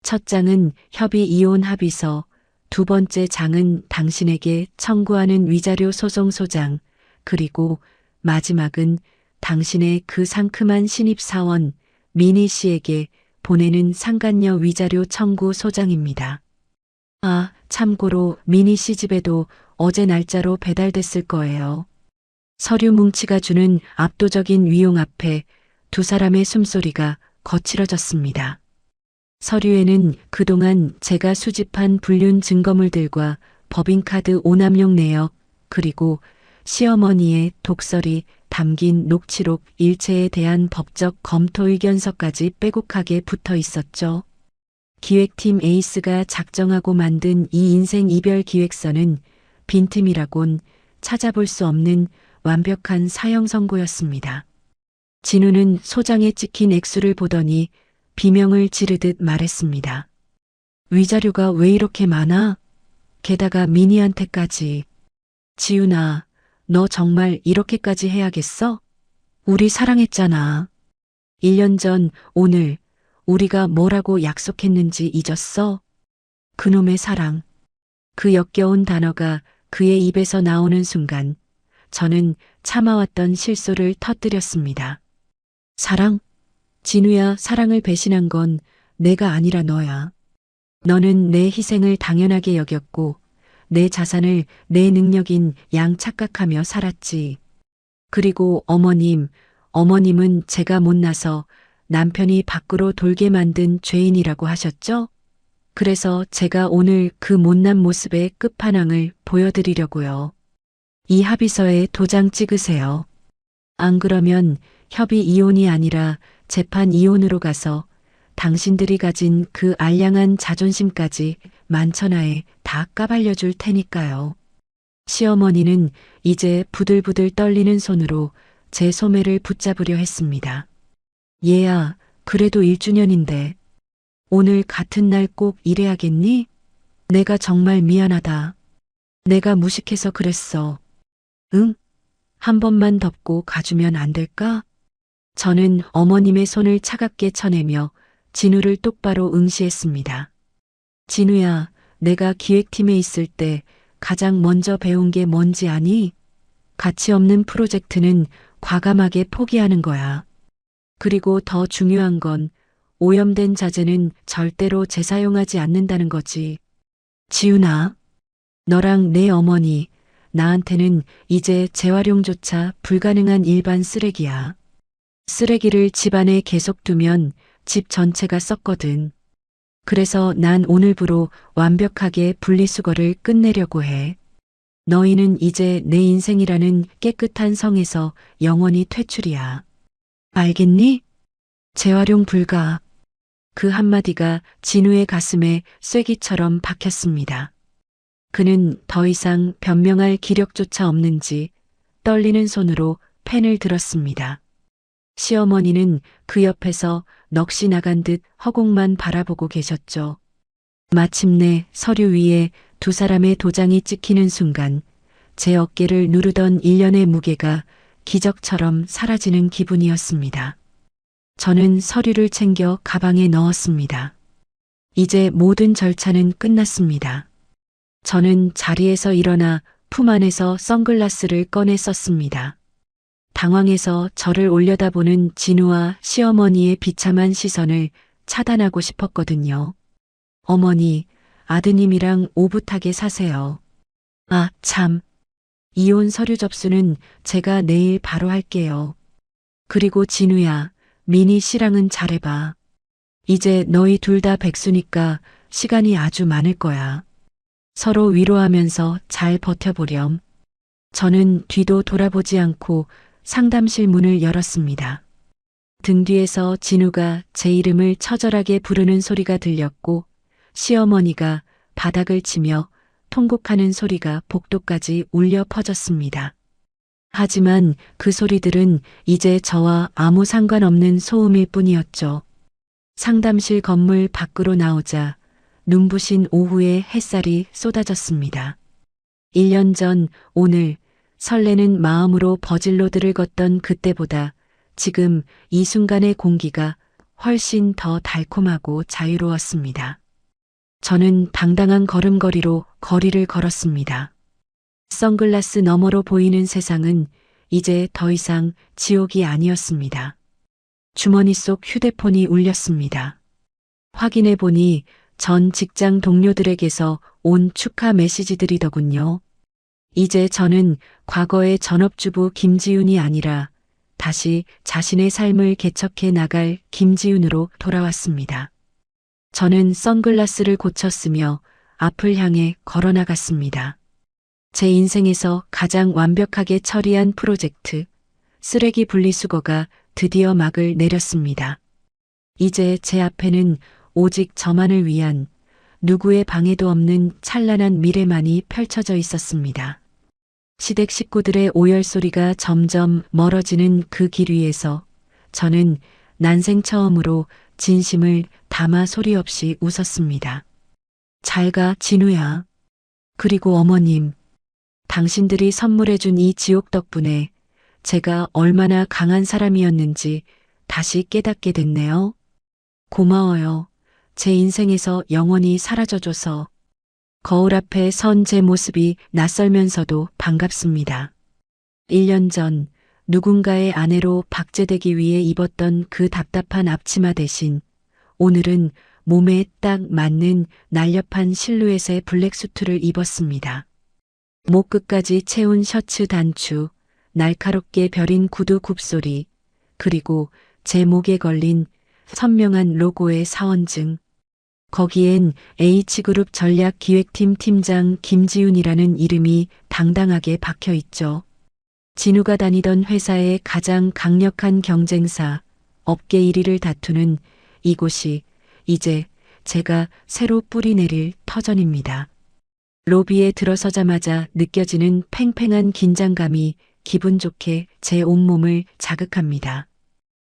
첫 장은 협의 이혼 합의서, 두 번째 장은 당신에게 청구하는 위자료 소송 소장, 그리고 마지막은 당신의 그 상큼한 신입사원 미니 씨에게 보내는 상간녀 위자료 청구 소장입니다. 아, 참고로 미니 씨 집에도 어제 날짜로 배달됐을 거예요. 서류 뭉치가 주는 압도적인 위용 앞에 두 사람의 숨소리가 거칠어졌습니다. 서류에는 그동안 제가 수집한 불륜 증거물들과 법인카드 오남용 내역, 그리고 시어머니의 독설이 담긴 녹취록 일체에 대한 법적 검토 의견서까지 빼곡하게 붙어 있었죠. 기획팀 에이스가 작정하고 만든 이 인생 이별 기획서는 빈틈이라곤 찾아볼 수 없는 완벽한 사형 선고였습니다. 진우는 소장에 찍힌 액수를 보더니 비명을 지르듯 말했습니다. 위자료가 왜 이렇게 많아? 게다가 미니한테까지. 지훈아, 너 정말 이렇게까지 해야겠어? 우리 사랑했잖아. 1년 전 오늘 우리가 뭐라고 약속했는지 잊었어? 그놈의 사랑. 그 역겨운 단어가 그의 입에서 나오는 순간 저는 참아왔던 실소를 터뜨렸습니다. 사랑? 진우야, 사랑을 배신한 건 내가 아니라 너야. 너는 내 희생을 당연하게 여겼고 내 자산을 내 능력인 양 착각하며 살았지. 그리고 어머님은 제가 못나서 남편이 밖으로 돌게 만든 죄인이라고 하셨죠? 그래서 제가 오늘 그 못난 모습의 끝판왕을 보여드리려고요. 이 합의서에 도장 찍으세요. 안 그러면 협의 이혼이 아니라 재판 이혼으로 가서 당신들이 가진 그 알량한 자존심까지 만천하에 다 까발려 줄 테니까요. 시어머니는 이제 부들부들 떨리는 손으로 제 소매를 붙잡으려 했습니다. 얘야, 그래도 1주년인데 오늘 같은 날 꼭 이래야겠니? 내가 정말 미안하다. 내가 무식해서 그랬어. 응? 한 번만 덮고 가주면 안 될까? 저는 어머님의 손을 차갑게 쳐내며 진우를 똑바로 응시했습니다. 진우야, 내가 기획팀에 있을 때 가장 먼저 배운 게 뭔지 아니? 가치 없는 프로젝트는 과감하게 포기하는 거야. 그리고 더 중요한 건 오염된 자재는 절대로 재사용하지 않는다는 거지. 지훈아, 너랑 내 어머니, 나한테는 이제 재활용조차 불가능한 일반 쓰레기야. 쓰레기를 집안에 계속 두면 집 전체가 썩거든. 그래서 난 오늘부로 완벽하게 분리수거를 끝내려고 해. 너희는 이제 내 인생이라는 깨끗한 성에서 영원히 퇴출이야. 알겠니? 재활용 불가. 그 한마디가 진우의 가슴에 쐐기처럼 박혔습니다. 그는 더 이상 변명할 기력조차 없는지 떨리는 손으로 펜을 들었습니다. 시어머니는 그 옆에서 넋이 나간 듯 허공만 바라보고 계셨죠. 마침내 서류 위에 두 사람의 도장이 찍히는 순간 제 어깨를 누르던 일련의 무게가 기적처럼 사라지는 기분이었습니다. 저는 서류를 챙겨 가방에 넣었습니다. 이제 모든 절차는 끝났습니다. 저는 자리에서 일어나 품 안에서 선글라스를 꺼내 썼습니다. 당황해서 저를 올려다보는 진우와 시어머니의 비참한 시선을 차단하고 싶었거든요. 어머니, 아드님이랑 오붓하게 사세요. 아, 참. 이혼 서류 접수는 제가 내일 바로 할게요. 그리고 진우야, 미니 씨랑은 잘해봐. 이제 너희 둘 다 백수니까 시간이 아주 많을 거야. 서로 위로하면서 잘 버텨보렴. 저는 뒤도 돌아보지 않고 상담실 문을 열었습니다. 등 뒤에서 진우가 제 이름을 처절하게 부르는 소리가 들렸고 시어머니가 바닥을 치며 통곡하는 소리가 복도까지 울려 퍼졌습니다. 하지만 그 소리들은 이제 저와 아무 상관없는 소음일 뿐이었죠. 상담실 건물 밖으로 나오자 눈부신 오후의 햇살이 쏟아졌습니다. 1년 전 오늘 설레는 마음으로 버질로드를 걷던 그때보다 지금 이 순간의 공기가 훨씬 더 달콤하고 자유로웠습니다. 저는 당당한 걸음걸이로 거리를 걸었습니다. 선글라스 너머로 보이는 세상은 이제 더 이상 지옥이 아니었습니다. 주머니 속 휴대폰이 울렸습니다. 확인해 보니 전 직장 동료들에게서 온 축하 메시지들이더군요. 이제 저는 과거의 전업주부 김지윤이 아니라 다시 자신의 삶을 개척해 나갈 김지윤으로 돌아왔습니다. 저는 선글라스를 고쳤으며 앞을 향해 걸어나갔습니다. 제 인생에서 가장 완벽하게 처리한 프로젝트, 쓰레기 분리수거가 드디어 막을 내렸습니다. 이제 제 앞에는 오직 저만을 위한 누구의 방해도 없는 찬란한 미래만이 펼쳐져 있었습니다. 시댁 식구들의 오열 소리가 점점 멀어지는 그 길 위에서 저는 난생 처음으로 진심을 담아 소리 없이 웃었습니다. 잘 가, 진우야. 그리고 어머님, 당신들이 선물해준 이 지옥 덕분에 제가 얼마나 강한 사람이었는지 다시 깨닫게 됐네요. 고마워요. 제 인생에서 영원히 사라져줘서. 거울 앞에 선 제 모습이 낯설면서도 반갑습니다. 1년 전 누군가의 아내로 박제되기 위해 입었던 그 답답한 앞치마 대신 오늘은 몸에 딱 맞는 날렵한 실루엣의 블랙수트를 입었습니다. 목 끝까지 채운 셔츠 단추, 날카롭게 벼린 구두 굽소리, 그리고 제 목에 걸린 선명한 로고의 사원증. 거기엔 H그룹 전략기획팀 팀장 김지윤이라는 이름이 당당하게 박혀 있죠. 진우가 다니던 회사의 가장 강력한 경쟁사, 업계 1위를 다투는 이곳이 이제 제가 새로 뿌리내릴 터전입니다. 로비에 들어서자마자 느껴지는 팽팽한 긴장감이 기분 좋게 제 온몸을 자극합니다.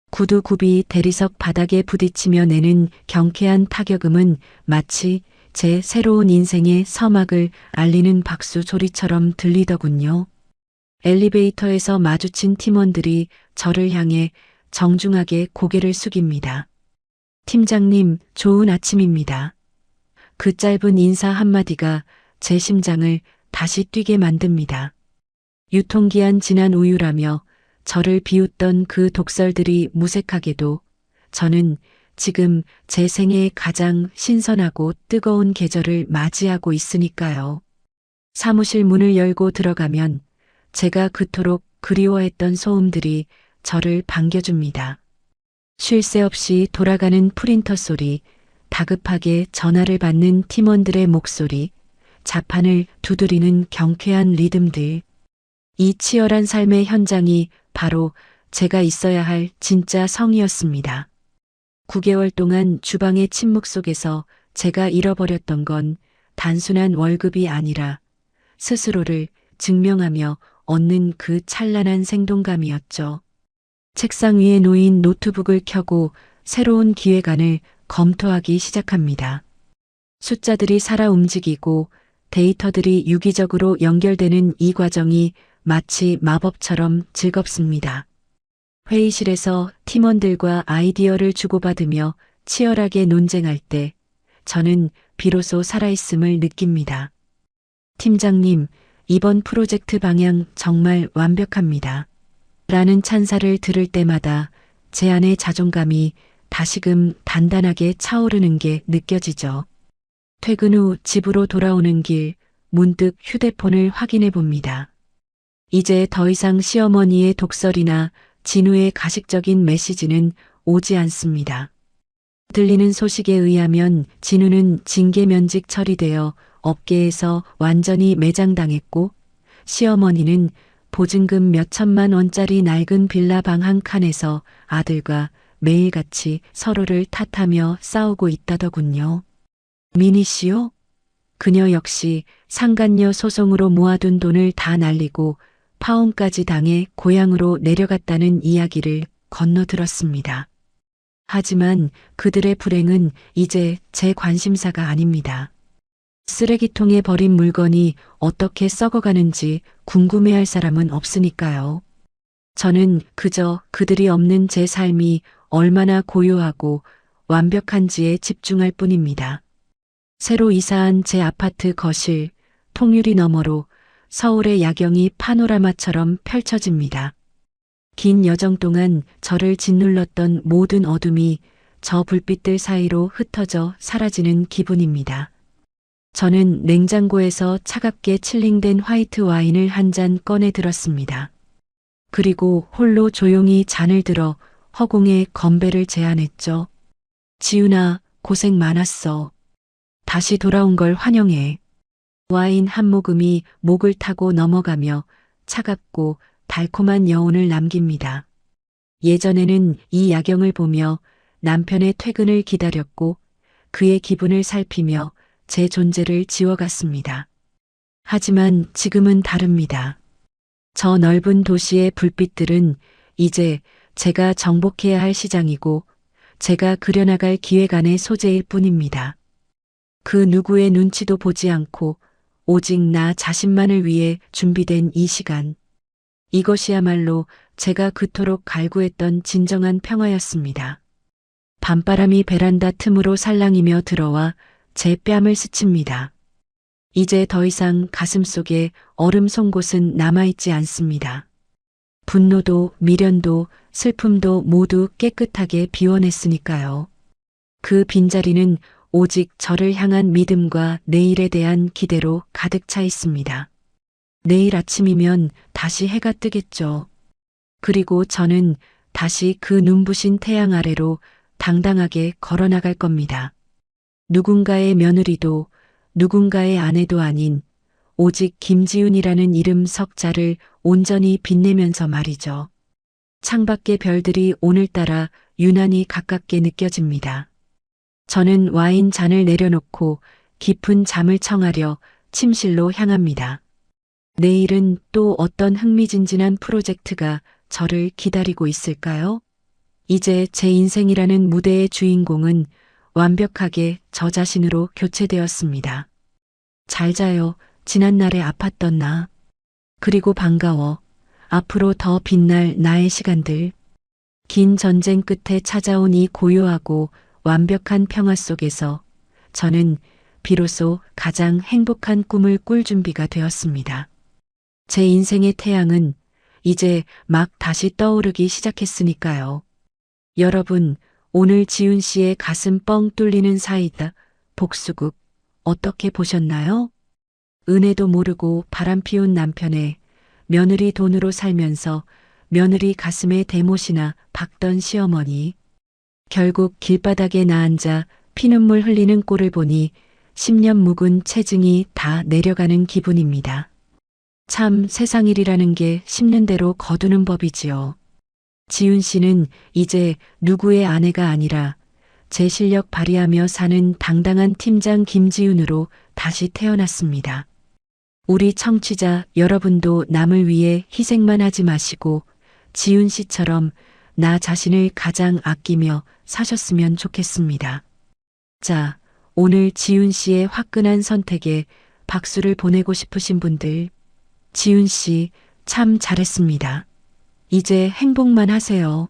구두굽이 대리석 바닥에 부딪히며 내는 경쾌한 타격음은 마치 제 새로운 인생의 서막을 알리는 박수 소리처럼 들리더군요. 엘리베이터에서 마주친 팀원들이 저를 향해 정중하게 고개를 숙입니다. 팀장님, 좋은 아침입니다. 그 짧은 인사 한마디가 제 심장을 다시 뛰게 만듭니다. 유통기한 지난 우유라며 저를 비웃던 그 독설들이 무색하게도 저는 지금 제 생애의 가장 신선하고 뜨거운 계절을 맞이하고 있으니까요. 사무실 문을 열고 들어가면 제가 그토록 그리워했던 소음들이 저를 반겨줍니다. 쉴 새 없이 돌아가는 프린터 소리, 다급하게 전화를 받는 팀원들의 목소리, 자판을 두드리는 경쾌한 리듬들. 이 치열한 삶의 현장이 바로 제가 있어야 할 진짜 성이었습니다. 9개월 동안 주방의 침묵 속에서 제가 잃어버렸던 건 단순한 월급이 아니라 스스로를 증명하며 얻는 그 찬란한 생동감이었죠. 책상 위에 놓인 노트북을 켜고 새로운 기획안을 검토하기 시작합니다. 숫자들이 살아 움직이고 데이터들이 유기적으로 연결되는 이 과정이 마치 마법처럼 즐겁습니다. 회의실에서 팀원들과 아이디어를 주고받으며 치열하게 논쟁할 때 저는 비로소 살아있음을 느낍니다. 팀장님, 이번 프로젝트 방향 정말 완벽합니다. 라는 찬사를 들을 때마다 제 안의 자존감이 다시금 단단하게 차오르는 게 느껴지죠. 퇴근 후 집으로 돌아오는 길 문득 휴대폰을 확인해 봅니다. 이제 더 이상 시어머니의 독설이나 진우의 가식적인 메시지는 오지 않습니다. 들리는 소식에 의하면 진우는 징계 면직 처리되어 업계에서 완전히 매장당했고 시어머니는 보증금 몇 천만 원짜리 낡은 빌라 방 한 칸에서 아들과 매일같이 서로를 탓하며 싸우고 있다더군요. 미니 씨요? 그녀 역시 상간녀 소송으로 모아둔 돈을 다 날리고 파혼까지 당해 고향으로 내려갔다는 이야기를 건너들었습니다. 하지만 그들의 불행은 이제 제 관심사가 아닙니다. 쓰레기통에 버린 물건이 어떻게 썩어가는지 궁금해할 사람은 없으니까요. 저는 그저 그들이 없는 제 삶이 얼마나 고요하고 완벽한지에 집중할 뿐입니다. 새로 이사한 제 아파트 거실, 통유리 너머로 서울의 야경이 파노라마처럼 펼쳐집니다. 긴 여정 동안 저를 짓눌렀던 모든 어둠이 저 불빛들 사이로 흩어져 사라지는 기분입니다. 저는 냉장고에서 차갑게 칠링된 화이트 와인을 한 잔 꺼내 들었습니다. 그리고 홀로 조용히 잔을 들어 허공에 건배를 제안했죠. 지훈아, 고생 많았어. 다시 돌아온 걸 환영해. 와인 한 모금이 목을 타고 넘어가며 차갑고 달콤한 여운을 남깁니다. 예전에는 이 야경을 보며 남편의 퇴근을 기다렸고 그의 기분을 살피며 제 존재를 지워갔습니다. 하지만 지금은 다릅니다. 저 넓은 도시의 불빛들은 이제 제가 정복해야 할 시장이고 제가 그려나갈 기획안의 소재일 뿐입니다. 그 누구의 눈치도 보지 않고 오직 나 자신만을 위해 준비된 이 시간. 이것이야말로 제가 그토록 갈구했던 진정한 평화였습니다. 밤바람이 베란다 틈으로 살랑이며 들어와 제 뺨을 스칩니다. 이제 더 이상 가슴 속에 얼음 송곳은 남아있지 않습니다. 분노도 미련도 슬픔도 모두 깨끗하게 비워냈으니까요. 그 빈자리는 오직 저를 향한 믿음과 내일에 대한 기대로 가득 차 있습니다. 내일 아침이면 다시 해가 뜨겠죠. 그리고 저는 다시 그 눈부신 태양 아래로 당당하게 걸어나갈 겁니다. 누군가의 며느리도 누군가의 아내도 아닌 오직 김지훈이라는 이름 석자를 온전히 빛내면서 말이죠. 창밖의 별들이 오늘따라 유난히 가깝게 느껴집니다. 저는 와인 잔을 내려놓고 깊은 잠을 청하려 침실로 향합니다. 내일은 또 어떤 흥미진진한 프로젝트가 저를 기다리고 있을까요? 이제 제 인생이라는 무대의 주인공은 완벽하게 저 자신으로 교체되었습니다. 잘 자요. 지난날에 아팠던 나. 그리고 반가워. 앞으로 더 빛날 나의 시간들. 긴 전쟁 끝에 찾아온 이 고요하고 완벽한 평화 속에서 저는 비로소 가장 행복한 꿈을 꿀 준비가 되었습니다. 제 인생의 태양은 이제 막 다시 떠오르기 시작했으니까요. 여러분, 오늘 지훈 씨의 가슴 뻥 뚫리는 사이다 복수극 어떻게 보셨나요? 은혜도 모르고 바람피운 남편의 며느리 돈으로 살면서 며느리 가슴에 대못이나 박던 시어머니. 결국 길바닥에 나앉아 피눈물 흘리는 꼴을 보니 10년 묵은 체증이 다 내려가는 기분입니다. 참 세상 일이라는 게 씹는 대로 거두는 법이지요. 지훈 씨는 이제 누구의 아내가 아니라 제 실력 발휘하며 사는 당당한 팀장 김지훈으로 다시 태어났습니다. 우리 청취자 여러분도 남을 위해 희생만 하지 마시고 지훈 씨처럼 나 자신을 가장 아끼며 사셨으면 좋겠습니다. 자, 오늘 지훈 씨의 화끈한 선택에 박수를 보내고 싶으신 분들, 지훈 씨 참 잘했습니다. 이제 행복만 하세요.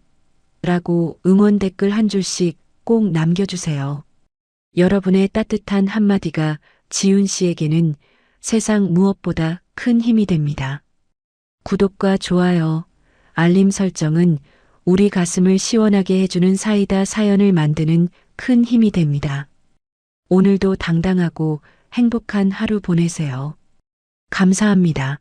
라고 응원 댓글 한 줄씩 꼭 남겨주세요. 여러분의 따뜻한 한마디가 지훈 씨에게는 세상 무엇보다 큰 힘이 됩니다. 구독과 좋아요, 알림 설정은 우리 가슴을 시원하게 해주는 사이다 사연을 만드는 큰 힘이 됩니다. 오늘도 당당하고 행복한 하루 보내세요. 감사합니다.